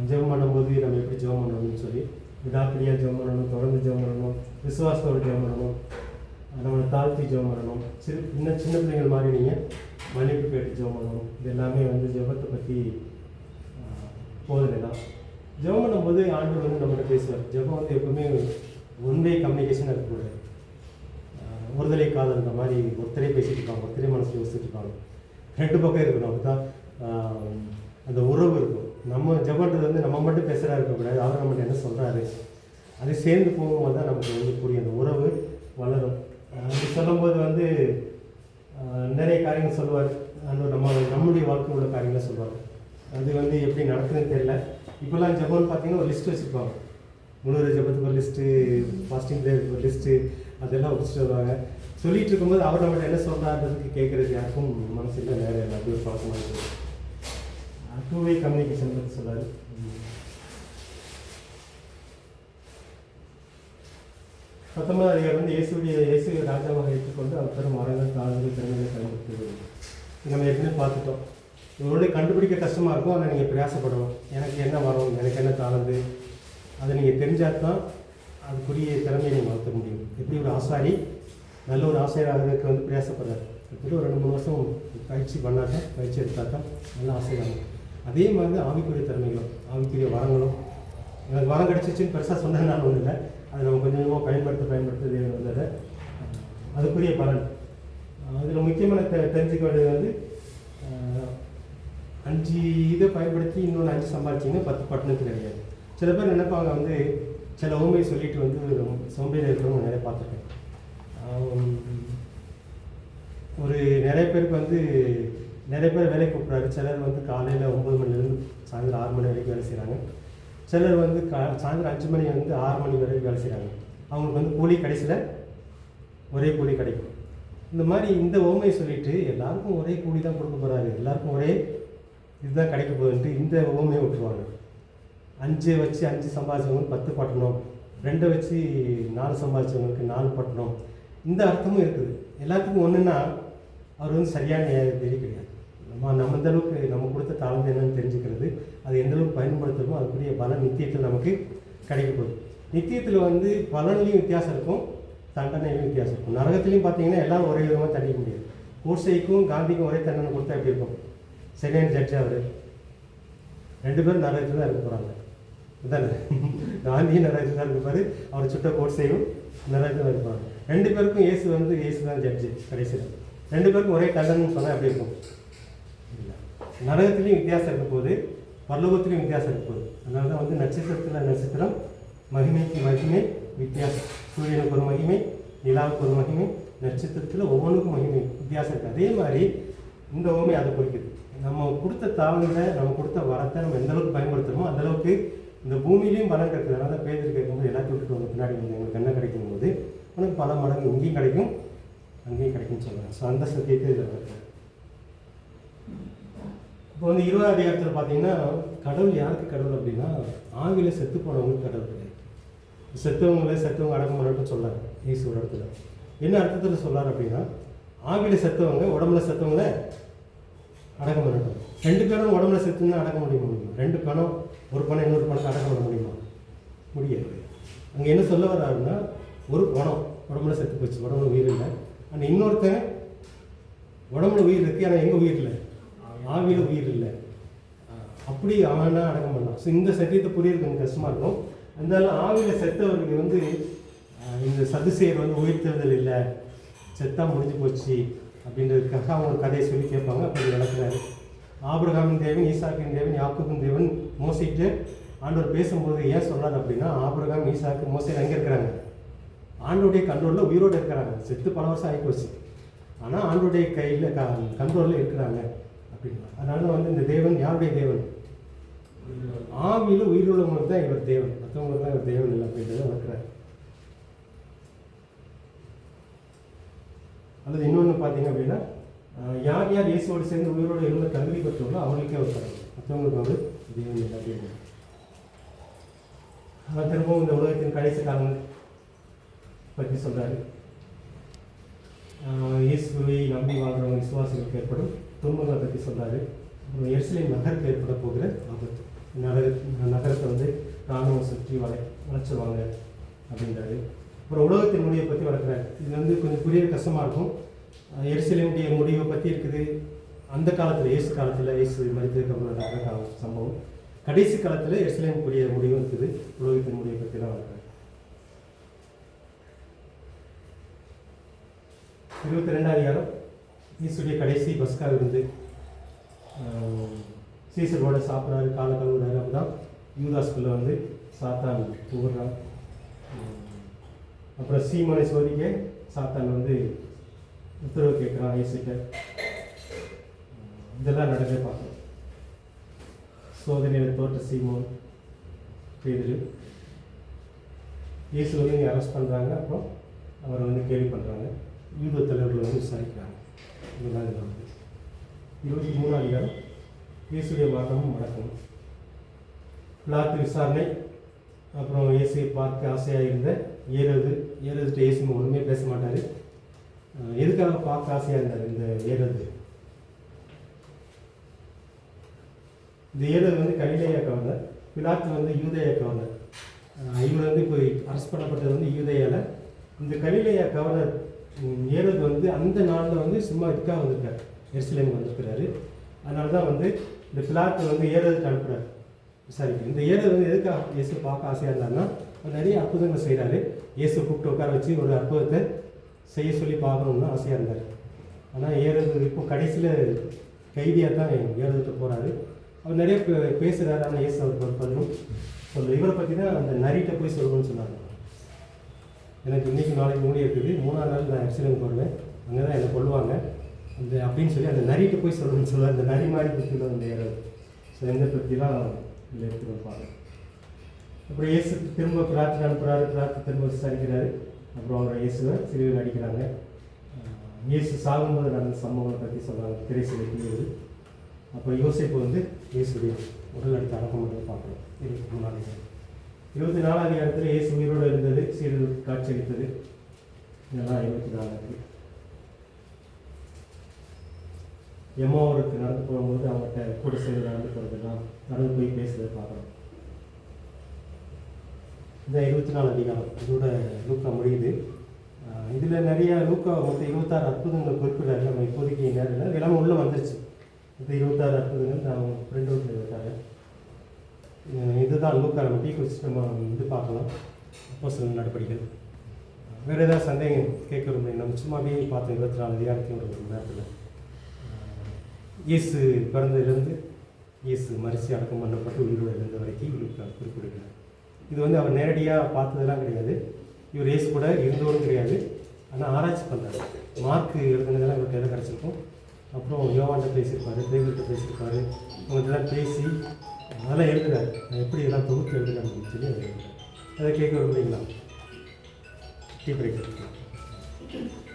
ஜெபம் பண்ணும்போது நம்ம எப்படி ஜெபம் பண்ணணும்னு சொல்லி, விடாப்பிடியாக ஜெபம் பண்ணணும், தொடர்ந்து ஜெபம் பண்ணணும், விசுவாசத்தோடு ஜெபம் பண்ணணும், நம்மளை தாழ்த்தி ஜெபம் பண்ணணும், சின்ன பிள்ளைங்கள் மாதிரி நீங்கள் மன்னிப்பு கேட்டு ஜெபம் பண்ணணும். இது எல்லாமே வந்து ஜெபத்தை பற்றி போதனை தான். ஜெபம் பண்ணும்போது ஆண்டவர் வந்து நம்மகிட்ட பேசுவார். ஜெபம் வந்து எப்பவுமே ஒன்வே கம்யூனிகேஷன் இருக்கக்கூடாது. ஒருதலை காதல்ன்ற மாதிரி ஒருத்தரே பேசிட்டு இருப்பாங்க, ஒருத்தரே மனசில் யோசிச்சுட்டு இருப்பாங்க. ரெண்டு பக்கம் இருக்கணும், அப்போ தான் அந்த உறவு இருக்கும். நம்ம ஜெபன்றது வந்து நம்ம மட்டும் பேசுகிறா இருக்கக்கூடாது, அவர் நம்மகிட்ட என்ன சொல்கிறாரு அது சேர்ந்து போகும்போது தான் நமக்கு வந்து புரியும், அந்த உறவு வளரும். அது சொல்லும்போது வந்து நிறைய காரியங்கள் சொல்லுவார். அந்த நம்முடைய வாழ்க்கை உள்ள காரியங்களை சொல்லுவார். அது வந்து எப்படி நடக்குதுன்னு தெரியல. இப்போல்லாம் ஜெபம்னு பார்த்தீங்கன்னா ஒரு லிஸ்ட்டு வச்சுருப்பாங்க. முன்னூறு ஜெபத்துக்கு ஒரு லிஸ்ட்டு, ஃபாஸ்டிங் ப்ரேயருக்கு ஒரு லிஸ்ட்டு, அதெல்லாம் வச்சுட்டு வருவாங்க. சொல்லிகிட்டு இருக்கும்போது அவர் நம்மகிட்ட என்ன சொல்கிறான்றதுக்கு கேட்குறது யாருக்கும் மனசில் நேரம் இல்லை. அப்படி ஒரு பழக்கமாக இருக்குது. டூ வே கம்யூனிகேஷன் பற்றி சொல்கிறார். பத்தொன்பதாம் அதிகாரம் வந்து இயேசு ராஜாவாக ஏற்றுக்கொண்டு அவர் தரும் மரங்கள் காலங்கள் திறமைகளை பயன்படுத்துவது. நம்ம ஏற்கனவே பார்த்துட்டோம். இவருடைய கண்டுபிடிக்க கஷ்டமாக இருக்கும். ஆனால் நீங்கள் பிரயாசப்படணும். எனக்கு என்ன வரும், எனக்கு என்ன தாளந்து, அதை நீங்கள் தெரிஞ்சால் தான் அதுக்குரிய திறமையை நீங்கள் வளர்த்த முடியும். எப்படி ஒரு ஆசாரி நல்ல ஒரு ஆசிரியராகிறதுக்கு வந்து பிரயாசப்படுறாரு. கிட்டத்தட்ட ஒரு 2-3 வருஷம் பயிற்சி பண்ணாதான், பயிற்சி எடுத்தால் தான் நல்ல ஆசிரியராகும். அதே மாதிரி தான் ஆவிக்குரிய திறமைகளும் ஆவிக்குரிய வரங்களும். எனக்கு வரம் கிடச்சிச்சின்னு பெருசாக சொன்னதுனால ஒன்றும் இல்லை. அதை நம்ம கொஞ்சம் கொஞ்சமாக பயன்படுத்த வந்ததை அதுக்குரிய பலன். அதில் முக்கியமான தெரிஞ்சுக்க வேண்டியது வந்து 5 இதை பயன்படுத்தி இன்னொன்று 5 சம்பாதிச்சிங்கன்னா 10 பட்டணத்துக்கு கிடையாது. சில பேர் நினைப்பாங்க வந்து சில ஊமையை சொல்லிட்டு வந்து சோம்பேறி இருக்கிறவங்க நிறைய பார்த்துருக்கேன். ஒரு நிறைய பேருக்கு வந்து நிறைய பேர் வேலைக்கு கூப்பிட்றாரு. சிலர் வந்து காலையில் 9 மணிலேருந்து சாயந்தரம் 6 மணி வரைக்கும் வேலை செய்கிறாங்க. சிலர் வந்து சாயந்தரம் 5 மணி வந்து 6 மணி வரைக்கும் வேலை செய்கிறாங்க. அவங்களுக்கு வந்து கூலி கடைசியில் ஒரே கூலி கிடைக்கும். இந்த மாதிரி இந்த ஓமையை சொல்லிட்டு எல்லாருக்கும் ஒரே கூலி தான் கொடுக்க போகிறாரு, எல்லாருக்கும் ஒரே இதுதான் கிடைக்க போகுதுன்ட்டு இந்த ஓமையை விட்டுருவாங்க. 5 வச்சு 5 சம்பாதிச்சவங்களுக்கு 10 பட்டணும், 2 வச்சு 4 சம்பாதிச்சவங்களுக்கு 4 பட்டணும். இந்த அர்த்தமும் இருக்குது. எல்லாத்துக்கும் ஒன்றுன்னா அவர் வந்து சரியான நியாயத்தேதி கிடையாது. நம்ம எந்த அளவுக்கு நம்ம கொடுத்த தாழ்ந்து என்னன்னு தெரிஞ்சுக்கிறது, அது எந்த அளவுக்கு பயன்படுத்துகிறோமோ அதுக்குரிய பலன் நித்தியத்தில் நமக்கு கிடைக்க போகுது. நித்தியத்தில் வந்து பலன்லேயும் வித்தியாசம் இருக்கும், தண்டனையிலும் வித்தியாசம் இருக்கும். நரகத்துலேயும் பார்த்தீங்கன்னா எல்லாம் ஒரே விதமாக தண்டிக்க முடியாது. கோட்சைக்கும் காந்திக்கும் ஒரே தண்டனை கொடுத்தா எப்படி இருக்கும்? சரியான ஜட்ஜ் அவர் 2 பேரும் நரகத்தில் தான் இருக்க போகிறாங்க. இதுதானே காந்தியும் நரகத்தில் தான் இருப்பார், அவர் சுட்ட கோட்சையும் நரகத்தில் தான் இருப்பாங்க. 2 பேருக்கும் இயேசு தான் ஜட்ஜு. கடைசியில் 2 பேருக்கும் ஒரே தண்டனைன்னு சொன்னால் எப்படி இருக்கும்? நரகத்துலேயும் வித்தியாசம் இருக்க போது, பரலோகத்துலேயும் வித்தியாசம் இருக்க போகுது. அதனால தான் வந்து நட்சத்திரம் மகிமைக்கு மகிமை வித்தியாசம். சூரியனுக்கு ஒரு மகிமை, நிலாவுக்கு ஒரு மகிமை, நட்சத்திரத்தில் ஒவ்வொன்றுக்கும் மகிமை வித்தியாசம் இருக்குது. அதே மாதிரி இந்த ஓமை அதை குறிக்குது. நம்ம கொடுத்த தாழ்ந்த நம்ம கொடுத்த வரத்தை நம்ம எந்த அளவுக்கு பயன்படுத்துகிறோமோ அந்தளவுக்கு இந்த பூமியிலையும் பலன் கிடைக்குது. அதனால தான் பேதர் கேட்கும்போது எல்லாத்தையும் விட்டுட்டு வந்து பின்னாடி வந்து எங்களுக்கு என்ன கிடைக்கும் போது உனக்கு பல மடங்கு இங்கேயும் கிடைக்கும் அங்கேயும் கிடைக்கும்னு சொல்லுவாங்க. ஸோ அந்த சத்தியத்தை இதில் இருக்குது. இப்போ வந்து 20ஆம் அதிகாரத்தில் பார்த்தீங்கன்னா கடவுள் யாருக்கு கடவுள் அப்படின்னா ஆவியில் செத்து போனவங்களுக்கு கடவுள் கிடையாது. செத்தவங்க அடக்கம் பண்ணட்டும் சொல்லார் இயேசு ஒரு இடத்துல. என்ன அர்த்தத்தில் சொல்லார் அப்படின்னா ஆவியில் செத்தவங்க உடம்புல செத்தவங்கள அடக்கம் பண்ணட்டும். 2 பேரும் உடம்புல செத்துன்னா அடக்க முடியுமா? 2 பணம், ஒரு பணம் இன்னொரு பணத்தை அடக்கம் பண்ண முடியுமா? முடியாது. அங்கே என்ன சொல்ல வர்றாருன்னா ஒரு பணம் உடம்புல செத்து போச்சு, உடம்புல உயிர் இல்லை. ஆனால் இன்னொருத்தன் உடம்புல உயிர் இருக்குது, ஆனால் எங்கே உயிர் இல்லை? ஆவியில் உயிர் இல்லை. அப்படி அவனா அடக்கம் பண்ணலாம். ஸோ இந்த சத்தியத்தை புரியறது கொஞ்சம் கஷ்டமாக இருக்கும். இருந்தாலும் ஆவியில் செத்தவருக்கு வந்து இந்த சதுசேயர் வந்து உயிர் தேர்தல் இல்லை, செத்தா முடிஞ்சு போச்சு அப்படின்றதுக்காக அவங்க கதையை சொல்லி கேட்பாங்க. அப்படி நடக்கிறாரு. ஆபிரகாமின் தேவன், ஈசாக்கின் தேவன், யாக்கோபின் தேவன் மோசைட்டு ஆண்டவர் பேசும்போது ஏன் சொல்கிறார் அப்படின்னா ஆபிரகாம், ஈசாக்கு, மோசை எங்கே இருக்கிறாங்க? ஆண்டோடைய கண்ட்ரோலில் உயிரோடு இருக்கிறாங்க. செத்து பல வருஷம் ஆகி போச்சு, ஆனால் ஆண்டோடைய கையில் கண்ட்ரோலில் இருக்கிறாங்க அப்படின்னா. அதனால வந்து இந்த தேவன் யாருடைய தேவன்? ஆவியில் உயிருள்ளவங்களுக்கு தான் இவர் தேவன், மற்றவங்களுக்கு தான் இவர் தேவன் இல்லை அப்படின்றத வளர்க்குறாரு. அல்லது இன்னொன்று பார்த்தீங்க அப்படின்னா யார் யார் இயேசுவோடு சேர்ந்து உயிரோடு இருந்த தகுதி பெற்றவங்களோ அவங்களுக்கே அவர் தராங்க, மற்றவங்களுக்கு அவர் தேவன் இல்லை அப்படின்னு. திரும்பவும் இந்த உலகத்தின் கடைசி காலங்கள் பற்றி சொல்கிறாரு. இயேசுவை நம்பி வாழ்கிறவங்க விசுவாசிகளுக்கு ஏற்படும் துன்பங்களை பற்றி சொல்கிறாரு. அப்புறம் எருசலேம் நகருக்கு ஏற்பட போகிற ஆபத்து, நகரத்தை வந்து இராணுவம் சுற்றி வளைச்சிருவாங்க அப்படின்றாரு. அப்புறம் உலகத்தின் முடிவை பற்றி வளர்க்குறாரு. இது வந்து கொஞ்சம் புரிய கஷ்டமாக இருக்கும். எருசலேமுடைய முடிவை பற்றி இருக்குது. அந்த காலத்தில் இயேசு காலத்தில் இயேசு மரித்ததுக்கு அப்புறம் நடக்கிற சம்பவம். கடைசி காலத்தில் எருசலேமுக்குரிய முடிவும் இருக்குது. உலகத்தின் முடிவை பற்றி தான் வளர்க்குறாரு. 22ஆம் அதிகாரம் இயேசுடைய கடைசி பஸ்கா விருந்து. சீசரோட சாப்பிட்றாரு, காலை கழுவுறாரு. அப்போதான் யூதாஸ்குள்ளே வந்து சாத்தான் புகுறான். அப்புறம் சீமனை சோதிக்க சாத்தான் வந்து உத்தரவு கேட்குறான் இயேசுகிட்ட. இதெல்லாம் நடந்தே பார்க்கணும். சோதனையில் தோற்ற சீமோன் பேதுரு இயேசு வந்து இங்கே அரெஸ்ட் பண்ணுறாங்க. அப்புறம் அவரை வந்து கேள்வி பண்ணுறாங்க. யூத தலைவர்கள் வந்து விசாரிக்கிறாங்க. இதெல்லாம் இதில் வந்து 23ஆம் அதிகாரம் இயேசுடைய மரணமும் மடக்கமும். பிலாத்து விசாரணை. அப்புறம் இயேசுவை பார்க்க ஆசையாக இருந்த ஏரோதுகிட்ட இயேசு ஒன்றுமே பேச மாட்டார். எதுக்காக பார்க்க ஆசையாக இருந்தார் இந்த ஏரோது? இந்த ஏரோது வந்து கலிலேயா கவர்னர், பிலாத்து வந்து யூதேயா கவர்னர். இவர் வந்து இப்போ அரெஸ்ட் பண்ணப்பட்டது வந்து யூதேயாவில். இந்த கலிலேயா கவர்னர் ஏரோது வந்து அந்த நாளில் வந்து சும்மா இதுக்காக வந்திருக்காரு, எருசலேம் வந்திருக்கிறாரு. அதனால தான் வந்து இந்த பிலாத்து வந்து ஏரோதுக்கு அனுப்புகிறார் விசாரிக்க. இந்த ஏரோது வந்து எதுக்காக இயேசு பார்க்க ஆசையாக இருந்தாருன்னா, நிறைய அற்புதங்கள் செய்கிறாரு. இயேசு கூப்பிட்டு உட்கார வச்சு ஒரு அற்புதத்தை செய்ய சொல்லி பார்க்கணுன்னு ஆசையாக இருந்தார். ஆனால் ஏரோது இப்போ கடைசியில் கைதியாக தான் ஏரோதுகிட்ட போகிறாரு. அவர் நிறைய பேசுகிறாரு. ஆனால் இயேசு அவருக்கு ஒரு பதிலும் சொல்லு. இவரை பற்றி தான் அந்த நரிகிட்ட போய் சொல்லணும்னு சொன்னாங்க. எனக்கு இன்றைக்கி நாளைக்கு மூடி இருக்குது, 3ஆம் நாள் நான் எருசலேம் போடுவேன், அங்கே தான் என்னை கொள்ளுவாங்க அந்த அப்படின்னு சொல்லி அந்த நரிகிட்ட போய் சொல்லணும்னு சொல்லுவார். அந்த நரி மாதிரி பற்றிலாம் அந்த ஏரோது. ஸோ இந்த பற்றிலாம் இதில் எடுத்து வைப்பாங்க. அப்புறம் இயேசு திரும்ப பிரார்த்தனை அனுப்புகிறாரு. பிரார்த்தனை திரும்ப விசாரிக்கிறாரு. அப்புறம் அவரை இயேசுவை சிலுவையில் அடிக்கிறாங்க. இயேசு சாகும்போது நடந்த சம்பவங்களை பற்றி சொல்கிறாங்க. திரை சிலுவை. அப்போ யோசிப்பு வந்து இயேசுடைய உடல் எடுத்து அடக்கம் பண்ணி பார்க்கணும். 23ஆம் அதிகாரம். 24ஆம் அதிகாரத்தில் இயேசு உயிரோடு இருந்தது, சீடர்களுக்கு காட்சியளித்தது. இதெல்லாம் 24. எம்மாவூருக்கு நடந்து போகும்போது அவங்ககிட்ட கூட சேர்ந்து நடந்து போகிறதுலாம் நடந்து போய் பேசுறதை பார்க்குறோம். இந்த 24ஆம் அதிகாரம் இதோட லூக்கா முடியுது. இதில் நிறைய லூக்கா மொத்தம் 26 அற்புதங்கள் குறிப்பிடாரு. நம்ம இப்போதைக்கு நேரில் எல்லாமே உள்ளே வந்துருச்சு. இந்த 26 அற்புதங்கள் நான் ஃப்ரெண்ட் அவுட்டில் இருக்காரு. இதுதான் லூக்கா. நம்ம டீ குடிச்சு நம்ம இது பார்க்கலாம். அப்போஸ்தலர் நடபடிகள். வேறு ஏதாவது சந்தேகம் கேட்க விரும்புகிறேன். நம்ம சும்மாவே பார்த்தோம் 24 அதிகாரத்தையும் ஒரு நேரத்தில். இயேசு பிறந்ததுலேருந்து இயேசு மரிச்சு அடக்கம் பண்ணப்பட்டு உயிரோடு இருந்த வரைக்கும் இவருக்கு குறிப்பிடுகிறார். இது வந்து அவர் நேரடியாக பார்த்ததெல்லாம் கிடையாது. இவர் இயேசு கூட இருந்தவரும் கிடையாது. ஆனால் ஆராய்ச்சி பண்ணுறாரு. மார்க்கு எழுதுனதெல்லாம் இவருக்கு எதை கிடச்சிருக்கும். அப்புறம் யோவான்கிட்ட பேசியிருப்பார், பேதுருகிட்ட பேசியிருப்பார். அவங்கள்ட்டலாம் பேசி அதெல்லாம் எழுதுறாரு. எப்படி இதெல்லாம் தொகுத்து எழுதுறேன் அப்படின்னு சொல்லி அவர் எழுதுறாரு. அதை கேட்க விரும்புகிறீங்களா? Tea break.